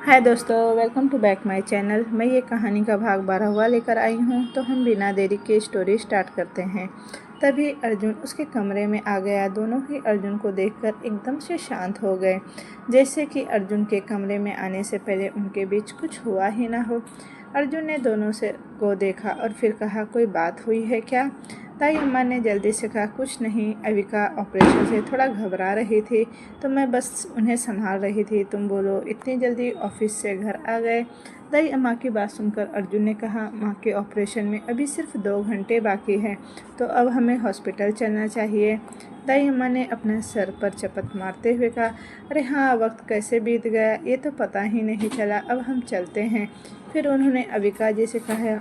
हाय दोस्तों, welcome to back my channel. मैं ये कहानी का भाग 12वां लेकर आई हूँ। तो हम बिना देरी के स्टोरी स्टार्ट करते हैं। तभी अर्जुन उसके कमरे में आ गया। दोनों ही अर्जुन को देखकर एकदम से शांत हो गए, जैसे कि अर्जुन के कमरे में आने से पहले उनके बीच कुछ हुआ ही ना हो। अर्जुन ने दोनों से को देखा और फिर कहा, कोई बात हुई है क्या? ताई अम्मा ने जल्दी से कहा, कुछ नहीं, अविका ऑपरेशन से थोड़ा घबरा रही थी तो मैं बस उन्हें संभाल रही थी। तुम बोलो, इतनी जल्दी ऑफिस से घर आ गए? दाई अम्मा की बात सुनकर अर्जुन ने कहा, माँ के ऑपरेशन में अभी सिर्फ 2 घंटे बाकी हैं, तो अब हमें हॉस्पिटल चलना चाहिए। दाई अम्मा ने अपने सर पर चपत मारते हुए कहा, अरे हाँ, वक्त कैसे बीत गया ये तो पता ही नहीं चला, अब हम चलते हैं। फिर उन्होंने अविका जी से कहा,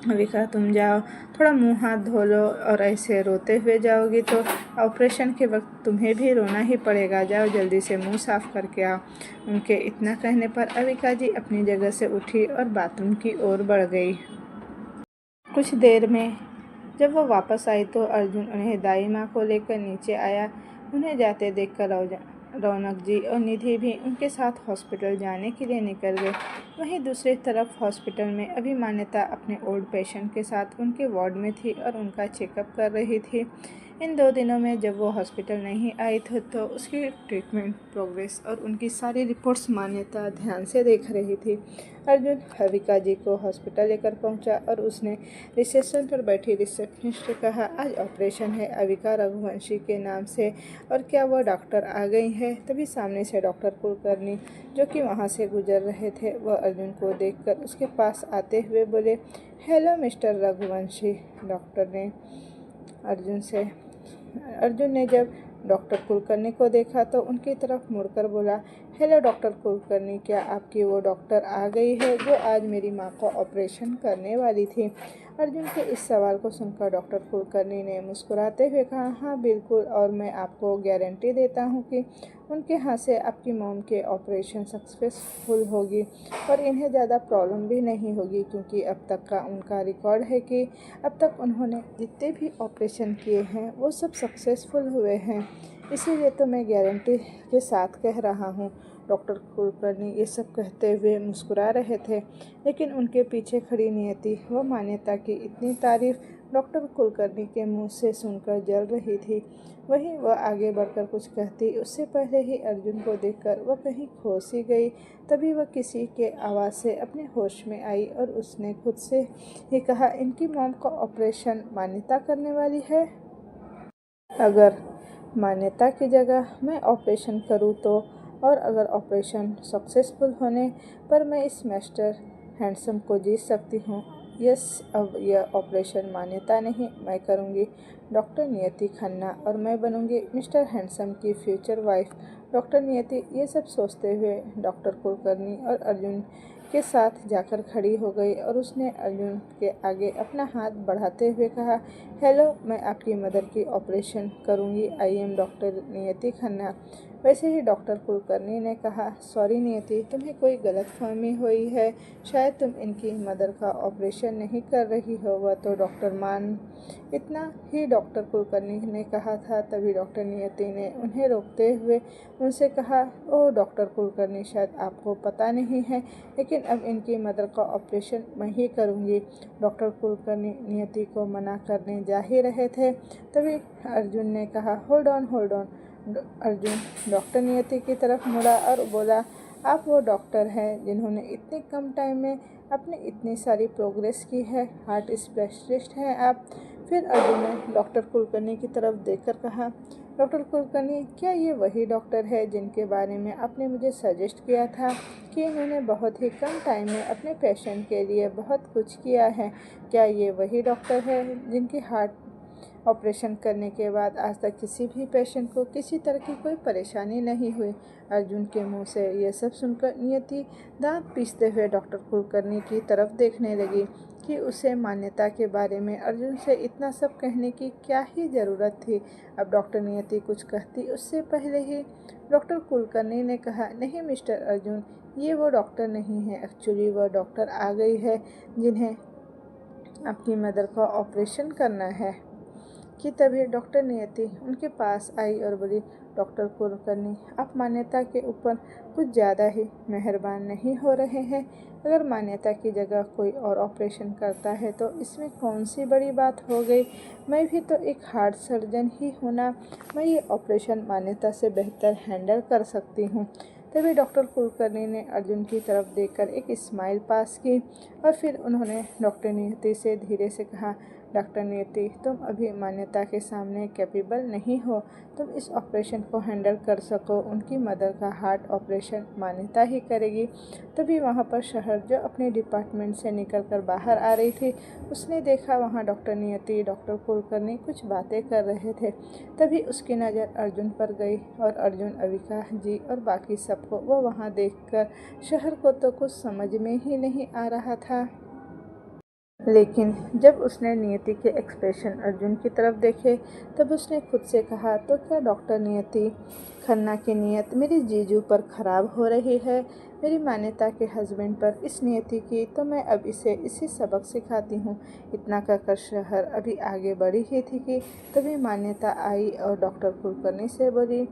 अविका तुम जाओ, थोड़ा मुंह हाथ धो लो, और ऐसे रोते हुए जाओगी तो ऑपरेशन के वक्त तुम्हें भी रोना ही पड़ेगा। जाओ जल्दी से मुंह साफ करके आओ। उनके इतना कहने पर अविका जी अपनी जगह से उठी और बाथरूम की ओर बढ़ गई। कुछ देर में जब वह वापस आई तो अर्जुन उन्हें दाई माँ को लेकर नीचे आया। उन्हें जाते देखकर रौनक जी और निधि भी उनके साथ हॉस्पिटल जाने के लिए निकल गए। वहीं दूसरी तरफ हॉस्पिटल में अभी मान्यता अपने ओल्ड पेशेंट के साथ उनके वार्ड में थी और उनका चेकअप कर रही थी। इन 2 दिनों में जब वो हॉस्पिटल नहीं आई थी तो उसकी ट्रीटमेंट प्रोग्रेस और उनकी सारी रिपोर्ट्स मान्यता ध्यान से देख रही थी। अर्जुन हविका जी को हॉस्पिटल लेकर पहुंचा और उसने रिसेप्शन पर बैठी रिसेप्शनिस्ट से कहा, आज ऑपरेशन है अविका रघुवंशी के नाम से, और क्या वह डॉक्टर आ गई है? तभी सामने से डॉक्टर कुलकर्णी, जो कि वहां से गुजर रहे थे, वह अर्जुन को देखकर उसके पास आते हुए बोले, हेलो मिस्टर रघुवंशी। डॉक्टर ने अर्जुन ने जब डॉक्टर कुलकर्णी को देखा तो उनकी तरफ मुड़कर बोला, हेलो डॉक्टर कुलकर्णी, क्या आपकी वो डॉक्टर आ गई है जो आज मेरी माँ को ऑपरेशन करने वाली थी? अर्जुन के इस सवाल को सुनकर डॉक्टर कुलकर्णी ने मुस्कुराते हुए कहा, हाँ बिल्कुल, और मैं आपको गारंटी देता हूँ कि उनके हाथ से आपकी मॉम के ऑपरेशन सक्सेसफुल होगी और इन्हें ज़्यादा प्रॉब्लम भी नहीं होगी, क्योंकि अब तक का उनका रिकॉर्ड है कि अब तक उन्होंने जितने भी ऑपरेशन किए हैं वो सब सक्सेसफुल हुए हैं। इसीलिए तो मैं गारंटी के साथ कह रहा हूँ। डॉक्टर कुलकर्णी ये सब कहते हुए मुस्कुरा रहे थे, लेकिन उनके पीछे खड़ी नियति व मान्यता की इतनी तारीफ डॉक्टर कुलकर्णी के मुंह से सुनकर जल रही थी। वहीं वह आगे बढ़कर कुछ कहती उससे पहले ही अर्जुन को देखकर वह कहीं खो सी गई। तभी वह किसी के आवाज़ से अपने होश में आई और उसने खुद से ही कहा, इनकी मॉम का ऑपरेशन मान्यता करने वाली है। अगर मान्यता की जगह मैं ऑपरेशन करूं तो, और अगर ऑपरेशन सक्सेसफुल होने पर मैं इस मिस्टर हैंडसम को जीत सकती हूं। यस, अब यह ऑपरेशन मान्यता नहीं, मैं करूंगी, डॉक्टर नियति खन्ना, और मैं बनूंगी मिस्टर हैंडसम की फ्यूचर वाइफ। डॉक्टर नियति ये सब सोचते हुए डॉक्टर कुलकर्णी और अर्जुन के साथ जाकर खड़ी हो गई और उसने अर्जुन के आगे अपना हाथ बढ़ाते हुए कहा, हेलो, मैं आपकी मदर की ऑपरेशन करूंगी। आई एम डॉक्टर नियति खन्ना। वैसे ही डॉक्टर कुलकर्णी ने कहा, सॉरी नियति, तुम्हें कोई गलतफहमी हुई है, शायद तुम इनकी मदर का ऑपरेशन नहीं कर रही हो, वह तो डॉक्टर मान। इतना ही डॉक्टर कुलकर्णी ने कहा था, तभी डॉक्टर नियति ने उन्हें रोकते हुए उनसे कहा, ओह डॉक्टर कुलकर्णी, शायद आपको पता नहीं है, लेकिन अब इनकी मदर का ऑपरेशन मैं ही करूँगी। डॉक्टर कुलकर्णी नियति को मना करने जा ही रहे थे, तभी अर्जुन ने कहा, hold on hold on. Arjun doctor नियति की तरफ मुड़ा और बोला, आप वो डॉक्टर हैं जिन्होंने इतने कम टाइम में अपनी इतनी सारी प्रोग्रेस की है, हार्ट स्पेशलिस्ट हैं आप। फिर अर्जुन ने डॉक्टर कुलकर्णी की तरफ देखकर कहा, डॉक्टर कुलकर्णी, क्या ये वही डॉक्टर है जिनके बारे में आपने मुझे सजेस्ट किया था कि इन्होंने बहुत ही कम टाइम में अपने पेशेंट के लिए बहुत कुछ किया है? क्या ये वही डॉक्टर है जिनकी हार्ट ऑपरेशन करने के बाद आज तक किसी भी पेशेंट को किसी तरह की कोई परेशानी नहीं हुई? अर्जुन के मुंह से ये सब सुनकर नियति दांत पीसते हुए डॉक्टर कुलकर्णी की तरफ देखने लगी कि उसे मान्यता के बारे में अर्जुन से इतना सब कहने की क्या ही ज़रूरत थी। अब डॉक्टर नियति कुछ कहती उससे पहले ही डॉक्टर कुलकर्णी ने कहा, नहीं मिस्टर अर्जुन, ये वो डॉक्टर नहीं है, एक्चुअली वह डॉक्टर आ गई है जिन्हें आपकी मदर का ऑपरेशन करना है। कि तभी डॉक्टर नियति उनके पास आई और बोली, डॉक्टर कुलकर्णी, आप मान्यता के ऊपर कुछ ज़्यादा ही मेहरबान नहीं हो रहे हैं। अगर मान्यता की जगह कोई और ऑपरेशन करता है तो इसमें कौन सी बड़ी बात हो गई। मैं भी तो एक हार्ट सर्जन ही हूँ ना। मैं ये ऑपरेशन मान्यता से बेहतर हैंडल कर सकती हूँ। तभी डॉक्टर कुलकर्णी ने अर्जुन की तरफ देखकर एक स्माइल पास की और फिर उन्होंने डॉक्टर नियति से धीरे से कहा, डॉक्टर नियति, तुम अभी मान्यता के सामने कैपेबल नहीं हो। तुम इस ऑपरेशन को हैंडल कर सको। उनकी मदर का हार्ट ऑपरेशन मान्यता ही करेगी। तभी वहाँ पर शहर जो अपने डिपार्टमेंट से निकलकर बाहर आ रही थी, उसने देखा वहाँ डॉक्टर नियति डॉक्टर कुलकर्णी कुछ बातें कर रहे थे। तभी उसकी नज़र अर्जुन पर गई और अर्जुन, अविका जी और बाकी सबको वो वहाँ देखकर शहर को तो कुछ समझ में ही नहीं आ रहा था। लेकिन जब उसने नियति के एक्सप्रेशन अर्जुन की तरफ देखे तब उसने खुद से कहा, तो क्या डॉक्टर नियति खन्ना की नीयत मेरी जीजू पर ख़राब हो रही है, मेरी मान्यता के हस्बैंड पर इस नियति की, तो मैं अब इसे इसी सबक सिखाती हूँ। इतना कहकर शहर अभी आगे बढ़ी ही थी कि तभी मान्यता आई और डॉक्टर कुलकर्णी से बोली,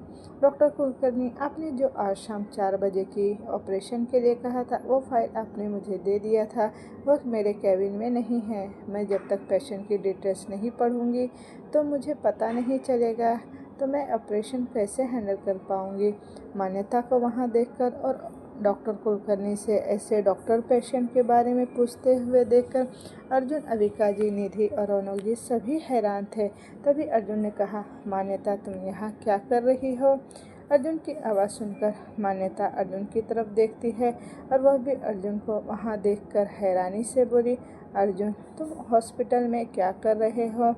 डॉक्टर कुलकर्णी, आपने जो आज शाम 4 बजे की ऑपरेशन के लिए कहा था वो फाइल आपने मुझे दे दिया था। वह मेरे कैबिन में नहीं है। मैं जब तक पेशेंट की डिटेल्स नहीं पढ़ूंगी तो मुझे पता नहीं चलेगा, तो मैं ऑपरेशन कैसे हैंडल कर पाऊंगी। मान्यता को वहां देखकर और डॉक्टर कुलकर्णी से ऐसे डॉक्टर पेशेंट के बारे में पूछते हुए देखकर अर्जुन, अविका जी, निधि और रौनक जी सभी हैरान थे। तभी अर्जुन ने कहा, मान्यता, तुम यहाँ क्या कर रही हो। अर्जुन की आवाज़ सुनकर मान्यता अर्जुन की तरफ देखती है और वह भी अर्जुन को वहाँ देखकर हैरानी से बोली, अर्जुन, तुम हॉस्पिटल में क्या कर रहे हो,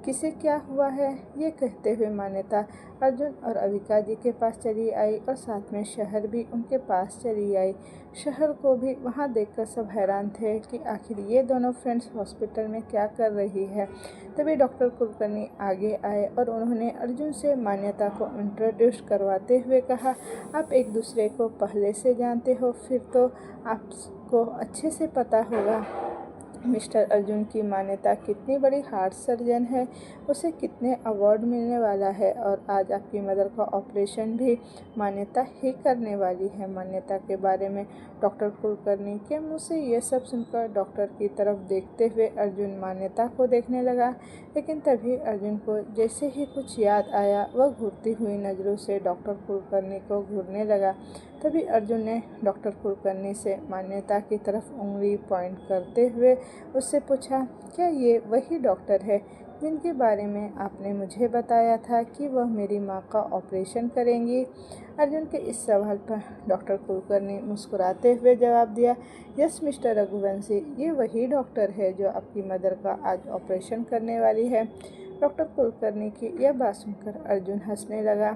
किसे क्या हुआ है। ये कहते हुए मान्यता अर्जुन और अविका जी के पास चली आई और साथ में शहर भी उनके पास चली आई। शहर को भी वहाँ देखकर सब हैरान थे कि आखिर ये दोनों फ्रेंड्स हॉस्पिटल में क्या कर रही है। तभी डॉक्टर कुलकर्णी आगे आए और उन्होंने अर्जुन से मान्यता को इंट्रोड्यूस करवाते हुए कहा, आप एक दूसरे को पहले से जानते हो, फिर तो आपको अच्छे से पता होगा मिस्टर अर्जुन की मान्यता कितनी बड़ी हार्ट सर्जन है, उसे कितने अवार्ड मिलने वाला है और आज आपकी मदर का ऑपरेशन भी मान्यता ही करने वाली है। मान्यता के बारे में डॉक्टर कुलकर्णी के मुंह से ये सब सुनकर डॉक्टर की तरफ देखते हुए अर्जुन मान्यता को देखने लगा, लेकिन तभी अर्जुन को जैसे ही कुछ याद आया वह घूरती हुई नज़रों से डॉक्टर कुलकर्णी को घूरने लगा। तभी अर्जुन ने डॉक्टर कुलकर्णी से मान्यता की तरफ उंगली पॉइंट करते हुए उससे पूछा, क्या ये वही डॉक्टर है जिनके बारे में आपने मुझे बताया था कि वह मेरी माँ का ऑपरेशन करेंगी। अर्जुन के इस सवाल पर डॉक्टर कुलकर्णी मुस्कुराते हुए जवाब दिया, यस मिस्टर रघुवंशी, ये वही डॉक्टर है जो आपकी मदर का आज ऑपरेशन करने वाली है। डॉक्टर कुलकर्णी की यह बात सुनकर अर्जुन हंसने लगा।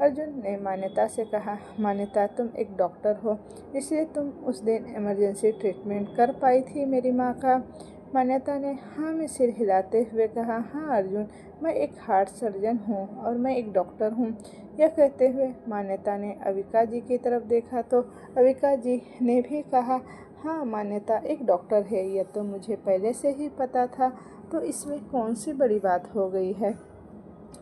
अर्जुन ने मान्यता से कहा, मान्यता, तुम एक डॉक्टर हो, इसलिए तुम उस दिन इमरजेंसी ट्रीटमेंट कर पाई थी मेरी माँ का। मान्यता ने हाँ में सिर हिलाते हुए कहा, हाँ अर्जुन, मैं एक हार्ट सर्जन हूँ और मैं एक डॉक्टर हूँ। यह कहते हुए मान्यता ने अविका जी की तरफ देखा तो अविका जी ने भी कहा, हाँ मान्यता एक डॉक्टर है, यह तो मुझे पहले से ही पता था, तो इसमें कौन सी बड़ी बात हो गई है।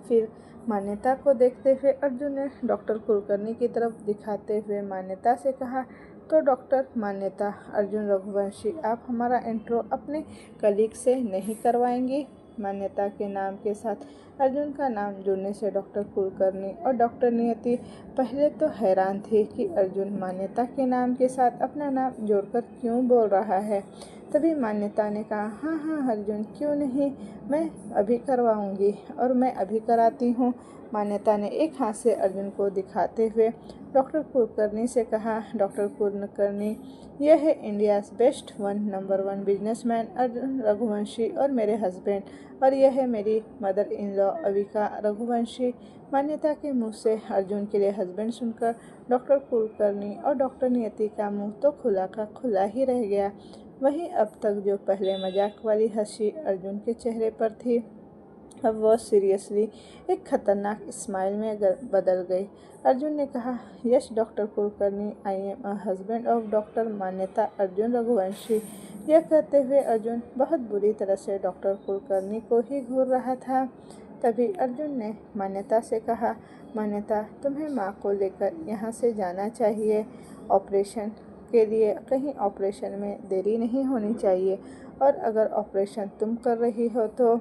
फिर मान्यता को देखते हुए अर्जुन ने डॉक्टर कुलकर्णी की तरफ दिखाते हुए मान्यता से कहा, तो डॉक्टर मान्यता अर्जुन रघुवंशी, आप हमारा इंट्रो अपने कलीग से नहीं करवाएंगी। मान्यता के नाम के साथ अर्जुन का नाम जुड़ने से डॉक्टर कुलकर्णी और डॉक्टर नियति पहले तो हैरान थे कि अर्जुन मान्यता के नाम के साथ अपना नाम जोड़कर क्यों बोल रहा है। तभी मान्यता ने कहा, हाँ हाँ अर्जुन, क्यों नहीं, मैं अभी करवाऊंगी और मैं अभी कराती हूँ। मान्यता ने एक हाथ से अर्जुन को दिखाते हुए डॉक्टर कुलकर्णी से कहा, डॉक्टर कुलकर्णी, यह है India's best number 1 businessman Arjun Raghuvanshi और मेरे हस्बैंड, और यह है मेरी mother in law Avika Raghuvanshi. मान्यता के मुंह से अर्जुन के लिए हस्बैंड सुनकर डॉक्टर कुलकर्णी और डॉक्टर नियति का मुंह तो खुला का खुला ही रह गया। वहीं अब तक जो पहले मजाक वाली हंसी अर्जुन के चेहरे पर थी, अब वह सीरियसली एक खतरनाक स्माइल में बदल गई। अर्जुन ने कहा, yes doctor Kulkarni, I am a husband of doctor मान्यता अर्जुन रघुवंशी। यह कहते हुए अर्जुन बहुत बुरी तरह से डॉक्टर कुलकर्णी को ही घूर रहा था। तभी अर्जुन ने मान्यता से कहा, मान्यता तुम्हें माँ को लेकर यहाँ से जाना चाहिए। ऑपरेशन के लिए कहीं ऑपरेशन में देरी नहीं होनी चाहिए, और अगर ऑपरेशन तुम कर रही हो तो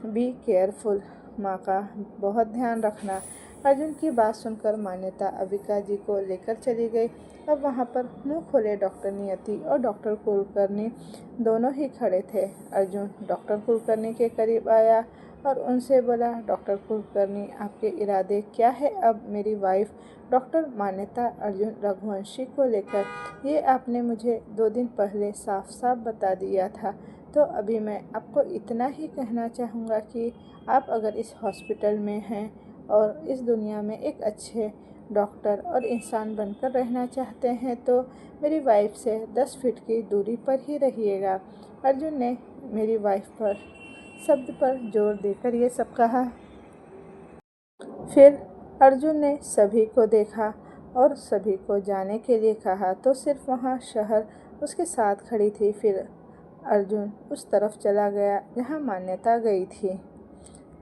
बी केयरफुल, माँ का बहुत ध्यान रखना। अर्जुन की बात सुनकर मान्यता अबिका जी को लेकर चली गई। अब वहाँ पर मुंह खोले डॉक्टर नियति और डॉक्टर कुलकर्णी दोनों ही खड़े थे। अर्जुन डॉक्टर कुलकर्णी के करीब आया और उनसे बोला, डॉक्टर कुलकर्णी आपके इरादे क्या है अब मेरी वाइफ डॉक्टर मान्यता अर्जुन रघुवंशी को लेकर? ये आपने मुझे 2 दिन पहले साफ साफ बता दिया था। तो अभी मैं आपको इतना ही कहना चाहूँगा कि आप अगर इस हॉस्पिटल में हैं और इस दुनिया में एक अच्छे डॉक्टर और इंसान बनकर रहना चाहते हैं तो मेरी वाइफ से 10 फीट की दूरी पर ही रहिएगा। अर्जुन ने मेरी वाइफ पर शब्द पर जोर देकर ये सब कहा। फिर अर्जुन ने सभी को देखा और सभी को जाने के लिए कहा तो सिर्फ वहाँ शहर उसके साथ खड़ी थी। फिर अर्जुन उस तरफ चला गया जहाँ मान्यता गई थी।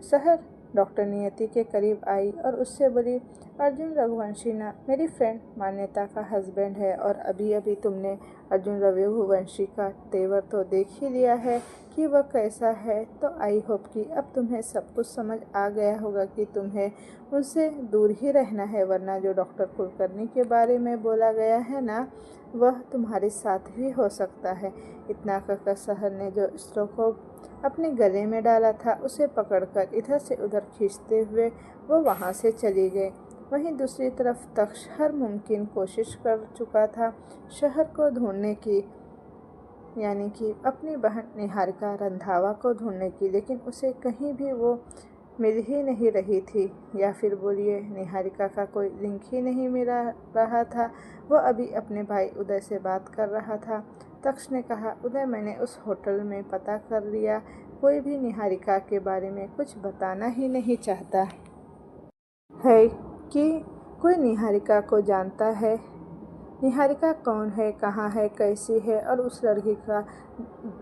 शहर डॉक्टर नियति के करीब आई और उससे बोली, अर्जुन रघुवंशी ना मेरी फ्रेंड मान्यता का हस्बैंड है, और अभी अभी तुमने अर्जुन रघुवंशी का तेवर तो देख ही लिया है कि वह कैसा है। तो आई होप कि अब तुम्हें सब कुछ समझ आ गया होगा कि तुम्हें उनसे दूर ही रहना है, वरना जो डॉक्टर कुलकर्णी के बारे में बोला गया है ना, वह तुम्हारे साथ भी हो सकता है। इतना कहकर शहर ने जो स्टेथोस्कोप अपने गले में डाला था उसे पकड़कर इधर से उधर खींचते हुए वो वहाँ से चली गई। वहीं दूसरी तरफ तक्ष हर मुमकिन कोशिश कर चुका था शहर को ढूंढने की, यानी कि अपनी बहन निहारिका रंधावा को ढूंढने की, लेकिन उसे कहीं भी वो मिल ही नहीं रही थी, या फिर बोलिए निहारिका का कोई लिंक ही नहीं मिल रहा था। वो अभी अपने भाई उदय से बात कर रहा था। तक्ष ने कहा, उदय मैंने उस होटल में पता कर लिया, कोई भी निहारिका के बारे में कुछ बताना ही नहीं चाहता है कि कोई निहारिका को जानता है। निहारिका कौन है, कहाँ है, कैसी है, और उस लड़की का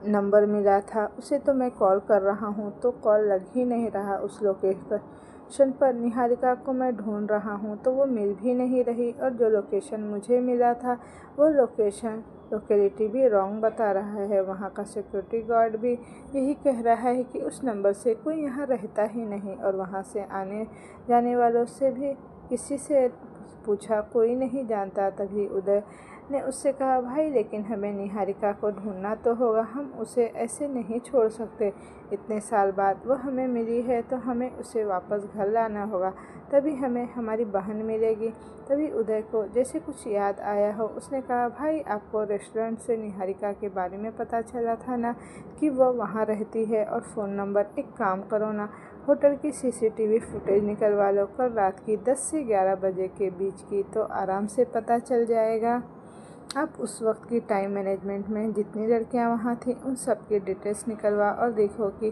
नंबर मिला था, उसे तो मैं कॉल कर रहा हूँ तो कॉल लग ही नहीं रहा। उस लोकेशन पर निहारिका को मैं ढूंढ रहा हूँ तो वो मिल भी नहीं रही, और जो लोकेशन मुझे मिला था वो लोकेलिटी भी रॉन्ग बता रहा है। वहाँ का सिक्योरिटी गार्ड भी यही कह रहा है कि उस नंबर से कोई यहाँ रहता ही नहीं, और वहाँ से आने जाने वालों से भी किसी से पूछा, कोई नहीं जानता। तभी उदय ने उससे कहा, भाई लेकिन हमें निहारिका को ढूंढना तो होगा, हम उसे ऐसे नहीं छोड़ सकते। इतने साल बाद वो हमें मिली है तो हमें उसे वापस घर लाना होगा, तभी हमें हमारी बहन मिलेगी। तभी उदय को जैसे कुछ याद आया हो, उसने कहा, भाई आपको रेस्टोरेंट से निहारिका के बारे में पता चला था ना कि वो वहाँ रहती है, और फ़ोन नंबर, एक काम करो ना, होटल की सीसीटीवी फुटेज निकलवा लो, कल रात की 10 से 11 बजे के बीच की, तो आराम से पता चल जाएगा। आप उस वक्त की टाइम मैनेजमेंट में जितनी लड़कियां वहां थी उन सब की डिटेल्स निकलवा और देखो कि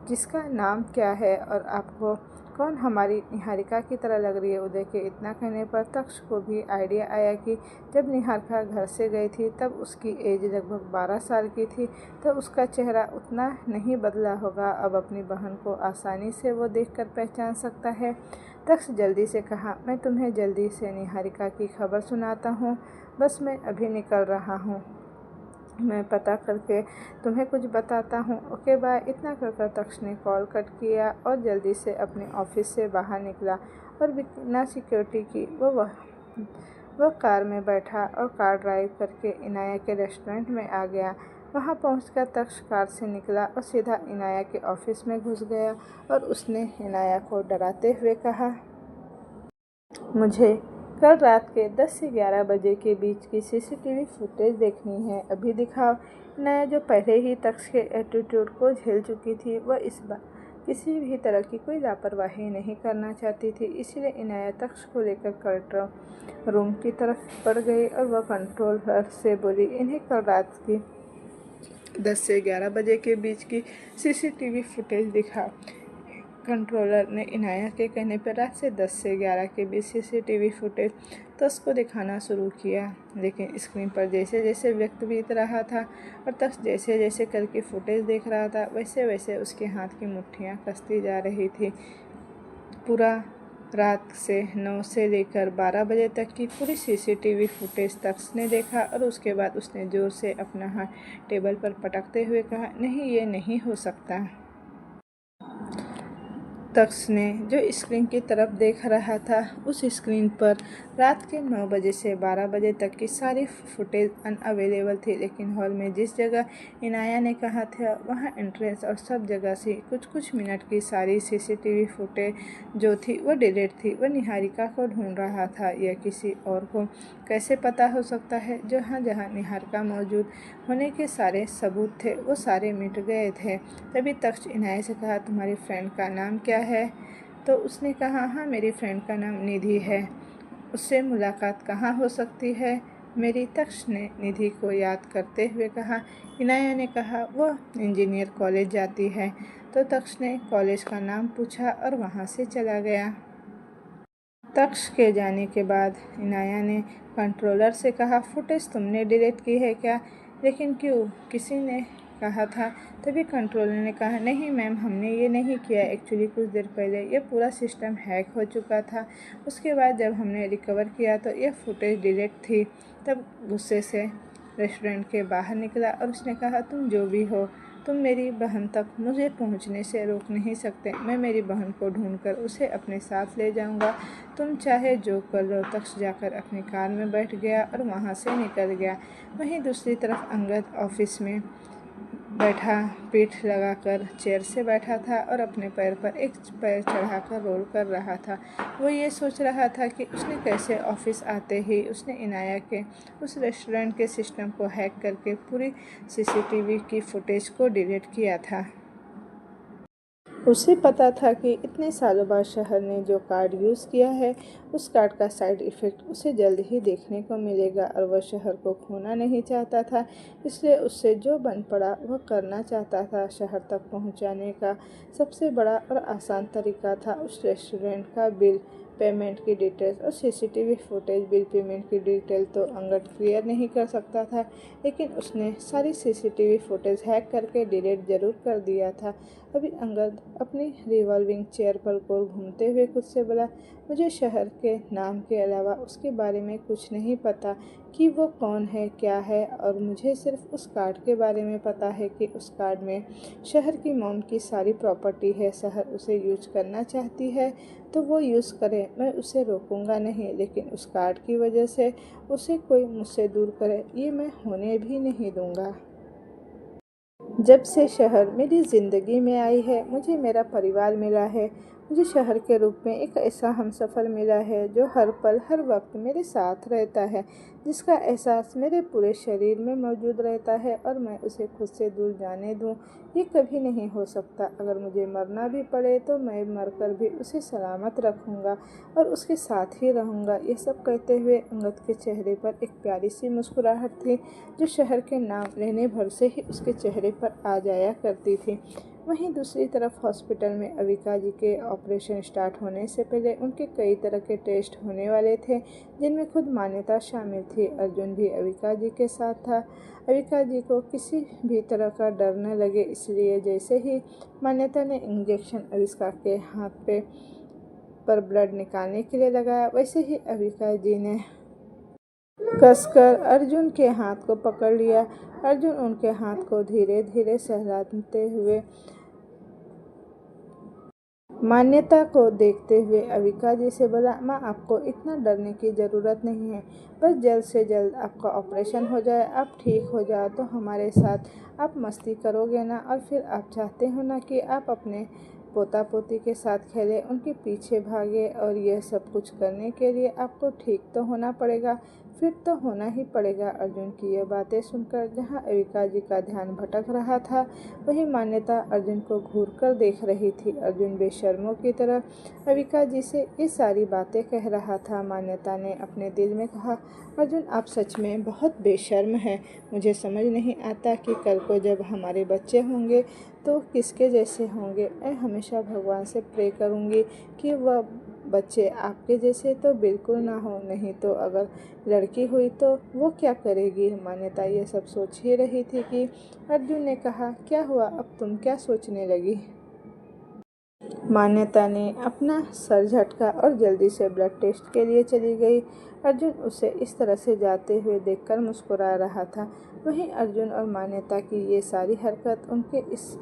किसका नाम क्या है और आपको कौन हमारी निहारिका की तरह लग रही है। उदय के इतना कहने पर तक्ष को भी आइडिया आया कि जब निहारिका घर से गई थी तब उसकी एज लगभग 12 साल की थी, तो उसका चेहरा उतना नहीं बदला होगा। अब अपनी बहन को आसानी से वो देखकर पहचान सकता है। तक्ष जल्दी से कहा, मैं तुम्हें जल्दी से निहारिका की खबर सुनाता हूँ, बस मैं अभी निकल रहा हूँ, मैं पता करके तुम्हें कुछ बताता हूँ, ओके बाय। इतना कर तक्ष ने कॉल कट किया और जल्दी से अपने ऑफिस से बाहर निकला और बिना सिक्योरिटी की वह कार में बैठा और कार ड्राइव करके इनाया के रेस्टोरेंट में आ गया। वहाँ पहुंचकर तक्ष कार से निकला और सीधा इनाया के ऑफिस में घुस गया और उसने इनाया को डराते हुए कहा, मुझे कल रात के 10 से 11 बजे के बीच की सीसीटीवी फुटेज देखनी है, अभी दिखाओ। इनाया जो पहले ही तक्ष के एटीट्यूड को झेल चुकी थी, वह इस बार किसी भी तरह की कोई लापरवाही नहीं करना चाहती थी, इसलिए इनाया तक्ष को लेकर कंट्रोल रूम की तरफ बढ़ गई और वह कंट्रोलर से बोली, इन्हें कल रात की 10 से 11 बजे के बीच की सीसीटीवी फुटेज दिखाओ। कंट्रोलर ने इनाया के कहने पर रात से 10 से 11 के बीच सीसीटीवी फुटेज तक्ष को दिखाना शुरू किया, लेकिन स्क्रीन पर जैसे जैसे वक्त बीत रहा था और तक्ष जैसे जैसे करके फुटेज देख रहा था, वैसे वैसे उसके हाथ की मुट्ठियाँ कसती जा रही थी। पूरा रात से 9 से लेकर 12 बजे तक की पूरी सीसीटीवी फुटेज तक्ष ने देखा और उसके बाद उसने जोर से अपना हाथ टेबल पर पटकते हुए कहा, नहीं, ये नहीं हो सकता। तक्ष ने जो स्क्रीन की तरफ देख रहा था, उस स्क्रीन पर रात के 9 बजे से 12 बजे तक की सारी फुटेज अनअवेलेबल थी, लेकिन हॉल में जिस जगह इनाया ने कहा था वहाँ एंट्रेंस और सब जगह से कुछ कुछ मिनट की सारी सीसीटीवी फुटेज जो थी वो डिलीट थी। वह निहारिका को ढूंढ रहा था। यह किसी और को कैसे पता हो सकता है? जहाँ जहाँ निहारिका मौजूद होने के सारे सबूत थे वो सारे मिट गए थे। तभी तक्ष इनाया से कहा, तुम्हारी फ्रेंड का नाम क्या है? तो उसने कहा, हाँ, मेरी फ्रेंड का नाम निधि है। उससे मुलाकात कहाँ हो सकती है मेरी? तक्ष ने निधि को याद करते हुए कहा। इनाया ने कहा, वह इंजीनियर कॉलेज जाती है। तो तक्ष ने कॉलेज का नाम पूछा और वहाँ से चला गया। तक्ष के जाने के बाद इनाया ने कंट्रोलर से कहा, फुटेज तुमने डिलीट की है क्या? लेकिन क्यों? किसी ने कहा था। तभी कंट्रोलर ने कहा, नहीं मैम, हमने ये नहीं किया। एक्चुअली कुछ देर पहले ये पूरा सिस्टम हैक हो चुका था। उसके बाद जब हमने रिकवर किया तो यह फुटेज डिलीट थी। तब गुस्से से रेस्टोरेंट के बाहर निकला और उसने कहा, तुम जो भी हो, तुम मेरी बहन तक मुझे पहुंचने से रोक नहीं सकते। मैं मेरी बहन को ढूंढकर उसे अपने साथ ले जाऊंगा। तुम चाहे जो कर लो। तक्ष जाकर अपनी कार में बैठ गया और वहां से निकल गया। वहीं दूसरी तरफ अंगद ऑफिस में बैठा पीठ लगाकर चेयर से बैठा था और अपने पैर पर एक पैर चढ़ाकर रोल कर रहा था। वो ये सोच रहा था कि उसने कैसे ऑफिस आते ही उसने इनाया के उस रेस्टोरेंट के सिस्टम को हैक करके पूरी सीसीटीवी की फुटेज को डिलीट किया था। उसे पता था कि इतने सालों बाद शहर ने जो कार्ड यूज़ किया है, उस कार्ड का साइड इफ़ेक्ट उसे जल्द ही देखने को मिलेगा और वह शहर को खोना नहीं चाहता था। इसलिए उससे जो बन पड़ा वह करना चाहता था। शहर तक पहुंचाने का सबसे बड़ा और आसान तरीका था उस रेस्टोरेंट का बिल पेमेंट की डिटेल्स और सीसीटीवी फुटेज। बिल पेमेंट की डिटेल तो अंगद क्लियर नहीं कर सकता था, लेकिन उसने सारी सीसीटीवी फुटेज हैक करके डिलीट जरूर कर दिया था। अभी अंगद अपनी रिवॉल्विंग चेयर पर गोल घूमते हुए खुद से बोला, मुझे शहर के नाम के अलावा उसके बारे में कुछ नहीं पता कि वो कौन है, क्या है, और मुझे सिर्फ उस कार्ड के बारे में पता है कि उस कार्ड में शहर की मॉम की सारी प्रॉपर्टी है। शहर उसे यूज करना चाहती है तो वो यूज़ करे, मैं उसे रोकूंगा नहीं, लेकिन उस कार्ड की वजह से उसे कोई मुझसे दूर करे ये मैं होने भी नहीं दूंगा। जब से शहर मेरी ज़िंदगी में आई है, मुझे मेरा परिवार मिला है। मुझे शहर के रूप में एक ऐसा हमसफ़र मिला है जो हर पल हर वक्त मेरे साथ रहता है, जिसका एहसास मेरे पूरे शरीर में मौजूद रहता है और मैं उसे खुद से दूर जाने दूं, ये कभी नहीं हो सकता। अगर मुझे मरना भी पड़े तो मैं मरकर भी उसे सलामत रखूंगा और उसके साथ ही रहूंगा। ये सब कहते हुए अंगद के चेहरे पर एक प्यारी सी मुस्कुराहट थी, जो शहर के नाम लेने भर से ही उसके चेहरे पर आ जाया करती थी। वहीं दूसरी तरफ हॉस्पिटल में अविका जी के ऑपरेशन स्टार्ट होने से पहले उनके कई तरह के टेस्ट होने वाले थे, जिनमें खुद मान्यता शामिल थी। अर्जुन भी अविका जी के साथ था। अविका जी को किसी भी तरह का डर न लगे, इसलिए जैसे ही मान्यता ने इंजेक्शन अविका के हाथ पे पर ब्लड निकालने के लिए लगाया, वैसे ही अविका जी ने कसकर अर्जुन के हाथ को पकड़ लिया। अर्जुन उनके हाथ को धीरे धीरे सहलाते हुए मान्यता को देखते हुए अविका जी से बोला, माँ, आपको इतना डरने की ज़रूरत नहीं है। बस जल्द से जल्द आपका ऑपरेशन हो जाए, आप ठीक हो जाओ तो हमारे साथ आप मस्ती करोगे ना, और फिर आप चाहते हो ना कि आप अपने पोता पोती के साथ खेलें, उनके पीछे भागे, और यह सब कुछ करने के लिए आपको ठीक तो होना पड़ेगा। फिर तो होना ही पड़ेगा। अर्जुन की यह बातें सुनकर जहाँ अविका जी का ध्यान भटक रहा था, वहीं मान्यता अर्जुन को घूर कर देख रही थी। अर्जुन बेशर्मों की तरह अविका जी से ये सारी बातें कह रहा था। मान्यता ने अपने दिल में कहा, अर्जुन आप सच में बहुत बेशर्म हैं। मुझे समझ नहीं आता कि कल को जब हमारे बच्चे होंगे तो किसके जैसे होंगे। मैं हमेशा भगवान से प्रे करूँगी कि वह बच्चे आपके जैसे तो बिल्कुल ना हो, नहीं तो अगर लड़की हुई तो वो क्या करेगी। मान्यता ये सब सोच ही रही थी कि अर्जुन ने कहा, क्या हुआ, अब तुम क्या सोचने लगी। मान्यता ने अपना सर झटका और जल्दी से ब्लड टेस्ट के लिए चली गई। अर्जुन उसे इस तरह से जाते हुए देखकर मुस्कुरा रहा था। वहीं अर्जुन और मान्यता की ये सारी हरकत, उनके इस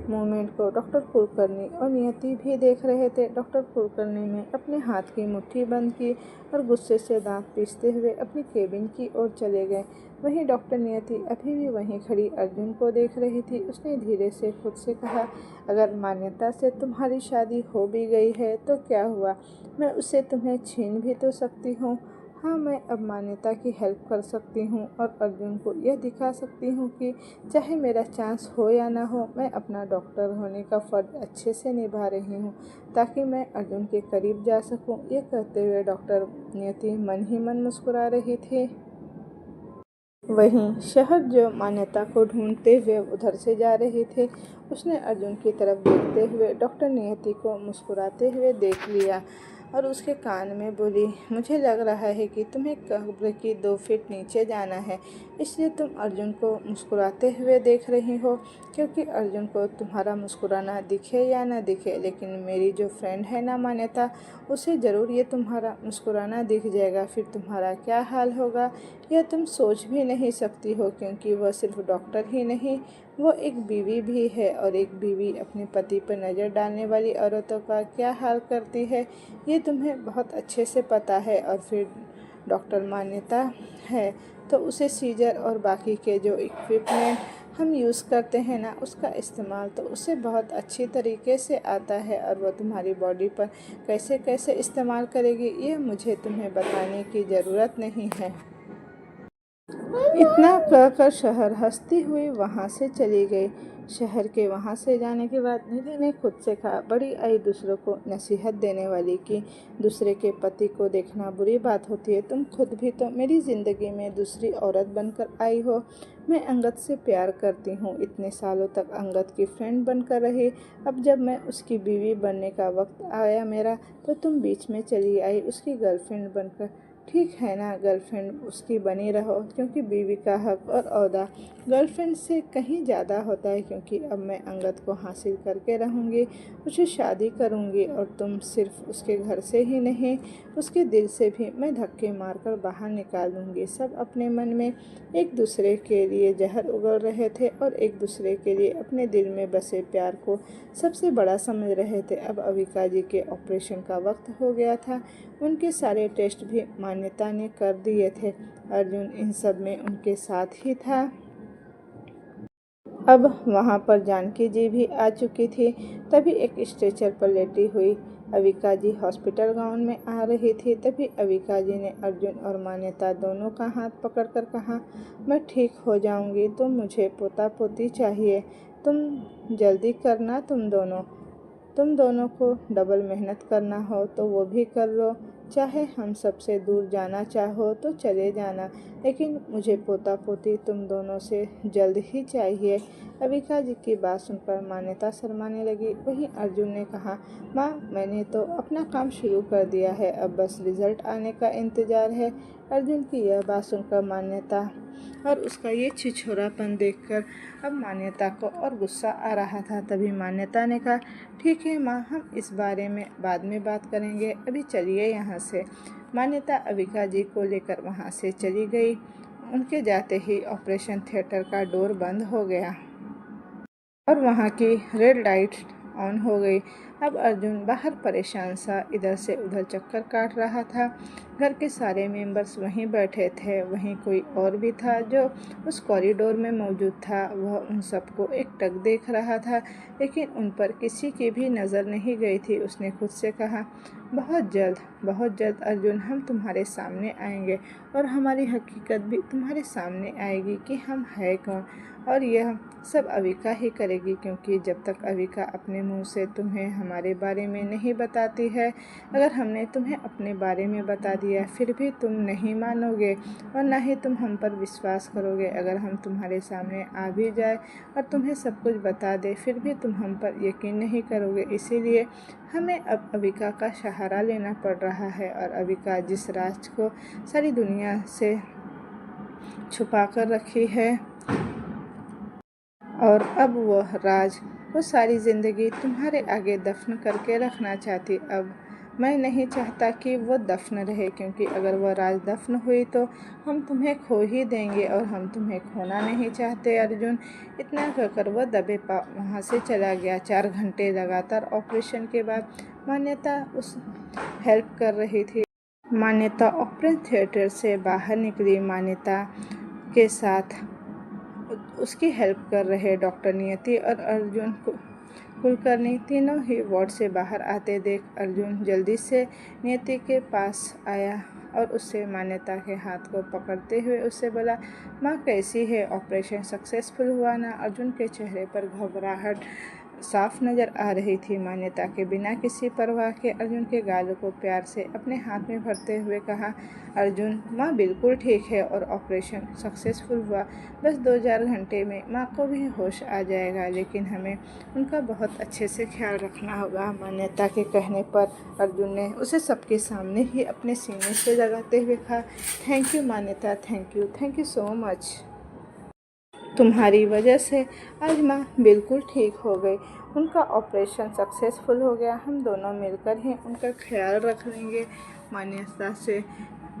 मोमेंट को डॉक्टर कुलकर्णी और नियति भी देख रहे थे। डॉक्टर कुलकर्णी ने अपने हाथ की मुट्ठी बंद की और गुस्से से दांत पीसते हुए अपनी केबिन की ओर चले गए। वहीं डॉक्टर नियति अभी भी वहीं खड़ी अर्जुन को देख रही थी। उसने धीरे से खुद से कहा, अगर मान्यता से तुम्हारी शादी हो भी गई है तो क्या हुआ, मैं उसे तुम्हें छीन भी तो सकती हूँ। हाँ, मैं अब मान्यता की हेल्प कर सकती हूँ और अर्जुन को यह दिखा सकती हूँ कि चाहे मेरा चांस हो या ना हो, मैं अपना डॉक्टर होने का फ़र्ज अच्छे से निभा रही हूँ ताकि मैं अर्जुन के करीब जा सकूँ। ये कहते हुए डॉक्टर नियति मन ही मन मुस्कुरा रही थी। वहीं शहर जो मान्यता को ढूंढते हुए उधर से जा रहे थे, उसने अर्जुन की तरफ देखते हुए डॉक्टर नियति को मुस्कुराते हुए देख लिया और उसके कान में बोली, मुझे लग रहा है कि तुम्हें कब्र की 2 फीट नीचे जाना है, इसलिए तुम अर्जुन को मुस्कुराते हुए देख रही हो। क्योंकि अर्जुन को तुम्हारा मुस्कुराना दिखे या ना दिखे, लेकिन मेरी जो फ्रेंड है ना मान्यता, उसे ज़रूर ये तुम्हारा मुस्कुराना दिख जाएगा। फिर तुम्हारा क्या हाल होगा यह तुम सोच भी नहीं सकती हो, क्योंकि वह सिर्फ डॉक्टर ही नहीं, वो एक बीवी भी है और एक बीवी अपने पति पर नज़र डालने वाली औरतों का क्या हाल करती है ये तुम्हें बहुत अच्छे से पता है। और फिर डॉक्टर मान्यता है तो उसे सीजर और बाकी के जो इक्विपमेंट हम यूज़ करते हैं ना, उसका इस्तेमाल तो उसे बहुत अच्छी तरीके से आता है और वह तुम्हारी बॉडी पर कैसे कैसे इस्तेमाल करेगी ये मुझे तुम्हें बताने की ज़रूरत नहीं है। इतना कहकर शहर हंसती हुई वहाँ से चली गई। शहर के वहाँ से जाने के बाद निधि ने खुद से कहा, बड़ी आई दूसरों को नसीहत देने वाली कि दूसरे के पति को देखना बुरी बात होती है। तुम खुद भी तो मेरी ज़िंदगी में दूसरी औरत बनकर आई हो। मैं अंगद से प्यार करती हूँ, इतने सालों तक अंगद की फ्रेंड बनकर रही। अब जब मैं उसकी बीवी बनने का वक्त आया मेरा, तो तुम बीच में चली आई उसकी गर्लफ्रेंड बनकर। ठीक है ना, गर्लफ्रेंड उसकी बनी रहो, क्योंकि बीवी का हक और ओहदा गर्लफ्रेंड से कहीं ज़्यादा होता है। क्योंकि अब मैं अंगद को हासिल करके रहूँगी, उससे शादी करूँगी और तुम सिर्फ उसके घर से ही नहीं, उसके दिल से भी मैं धक्के मारकर बाहर निकाल दूँगी। सब अपने मन में एक दूसरे के लिए जहर उगल रहे थे और एक दूसरे के लिए अपने दिल में बसे प्यार को सबसे बड़ा समझ रहे थे। अब अविका जी के ऑपरेशन का वक्त हो गया था। उनके सारे टेस्ट भी मान्यता ने कर दिए थे। अर्जुन इन सब में उनके साथ ही था। अब वहाँ पर जानकी जी भी आ चुकी थी। तभी एक स्ट्रेचर पर लेटी हुई अविका जी हॉस्पिटल गाउन में आ रही थी। तभी अविका जी ने अर्जुन और मान्यता दोनों का हाथ पकड़कर कहा, मैं ठीक हो जाऊंगी, तो मुझे पोता पोती चाहिए। तुम जल्दी करना, तुम दोनों को डबल मेहनत करना हो तो वो भी कर लो। चाहे हम सबसे दूर जाना चाहो तो चले जाना, लेकिन मुझे पोता पोती तुम दोनों से जल्द ही चाहिए। अविका जी की बात सुनकर मान्यता शर्माने लगी। वहीं अर्जुन ने कहा, माँ मैंने तो अपना काम शुरू कर दिया है, अब बस रिजल्ट आने का इंतज़ार है। अर्जुन की यह बात सुनकर मान्यता और उसका ये छिछोरापन देखकर अब मान्यता को और गुस्सा आ रहा था। तभी मान्यता ने कहा, ठीक है माँ, हम इस बारे में बाद में बात करेंगे, अभी चलिए यहाँ से। मान्यता अविका जी को लेकर वहाँ से चली गई। उनके जाते ही ऑपरेशन थिएटर का डोर बंद हो गया और वहाँ की रेड लाइट ऑन हो गई। अब अर्जुन बाहर परेशान सा इधर से उधर चक्कर काट रहा था। घर के सारे मेंबर्स वहीं बैठे थे। वहीं कोई और भी था जो उस कॉरिडोर में मौजूद था। वह उन सबको एकटक देख रहा था, लेकिन उन पर किसी की भी नज़र नहीं गई थी। उसने खुद से कहा, बहुत जल्द अर्जुन हम तुम्हारे सामने आएंगे और हमारी हकीकत भी तुम्हारे सामने आएगी कि हम है कौन। और यह सब अविका ही करेगी, क्योंकि जब तक अविका अपने मुंह से तुम्हें हमारे बारे में नहीं बताती है, अगर हमने तुम्हें अपने बारे में बता दिया फिर भी तुम नहीं मानोगे और ना ही तुम हम पर विश्वास करोगे। अगर हम तुम्हारे सामने आ भी जाए और तुम्हें सब कुछ बता दे फिर भी तुम हम पर यकीन नहीं करोगे। इसीलिए हमें अब अविका का सहारा लेना पड़ रहा है। और अविका जिस राज को सारी दुनिया से छुपा कर रखी है, और अब वह राज वो सारी ज़िंदगी तुम्हारे आगे दफन करके रखना चाहती। अब मैं नहीं चाहता कि वो दफन रहे, क्योंकि अगर वह राज दफन हुई तो हम तुम्हें खो ही देंगे और हम तुम्हें खोना नहीं चाहते अर्जुन। इतना कहकर वह दबे पाँव वहाँ से चला गया। 4 घंटे लगातार ऑपरेशन के बाद मान्यता उस हेल्प कर रही थी। मान्यता ऑपरेशन थिएटर से बाहर निकली। मान्यता के साथ उसकी हेल्प कर रहे डॉक्टर नियति और अर्जुन कुलकर्णी तीनों ही वार्ड से बाहर आते देख अर्जुन जल्दी से नियति के पास आया और उससे मान्यता के हाथ को पकड़ते हुए उससे बोला, माँ कैसी है, ऑपरेशन सक्सेसफुल हुआ ना। अर्जुन के चेहरे पर घबराहट साफ नज़र आ रही थी। मान्यता के बिना किसी परवाह के अर्जुन के गालों को प्यार से अपने हाथ में भरते हुए कहा, अर्जुन माँ बिल्कुल ठीक है और ऑपरेशन सक्सेसफुल हुआ। बस 2-4 घंटे में माँ को भी होश आ जाएगा, लेकिन हमें उनका बहुत अच्छे से ख्याल रखना होगा। मान्यता के कहने पर अर्जुन ने उसे सबके सामने ही अपने सीने से लगाते हुए कहा, थैंक यू मान्यता, थैंक यू सो मच। तुम्हारी वजह से आज माँ बिल्कुल ठीक हो गई। उनका ऑपरेशन सक्सेसफुल हो गया। हम दोनों मिलकर ही उनका ख्याल रख लेंगे। मान्यता से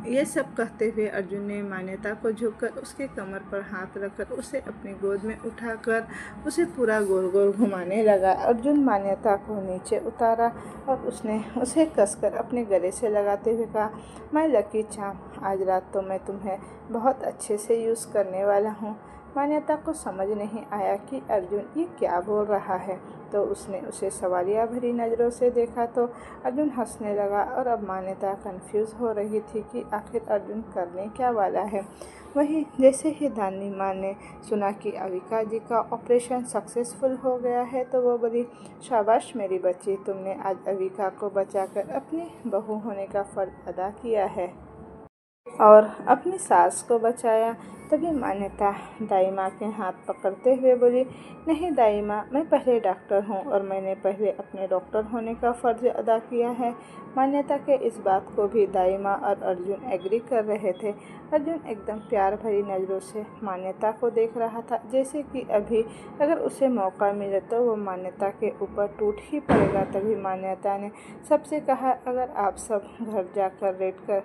ये सब कहते हुए अर्जुन ने मान्यता को झुककर उसके कमर पर हाथ रखकर उसे अपनी गोद में उठाकर उसे पूरा गोल गोल घुमाने लगा। अर्जुन मान्यता को नीचे उतारा और उसने उसे कसकर अपने गले से लगाते हुए कहा, मैं लकी चाम, आज रात तो मैं तुम्हें बहुत अच्छे से यूज़ करने वाला हूँ। मान्यता को समझ नहीं आया कि अर्जुन ये क्या बोल रहा है, तो उसने उसे सवालिया भरी नज़रों से देखा तो अर्जुन हंसने लगा। और अब मान्यता कंफ्यूज हो रही थी कि आखिर अर्जुन करने क्या वाला है। वहीं जैसे ही दानी माँ ने सुना कि अविका जी का ऑपरेशन सक्सेसफुल हो गया है तो वो बोली, शाबाश मेरी बच्ची, तुमने आज अविका को बचाकर अपनी बहू होने का फ़र्ज अदा किया है और अपनी सास को बचाया। तभी मान्यता दाई माँ के हाथ पकड़ते हुए बोली, नहीं दाई माँ, मैं पहले डॉक्टर हूँ और मैंने पहले अपने डॉक्टर होने का फ़र्ज़ अदा किया है। मान्यता के इस बात को भी दाई माँ और अर्जुन एग्री कर रहे थे। अर्जुन एकदम प्यार भरी नज़रों से मान्यता को देख रहा था, जैसे कि अभी अगर उसे मौका मिले तो वो मान्यता के ऊपर टूट ही पड़ेगा। तभी मान्यता ने सबसे कहा, अगर आप सब घर जाकर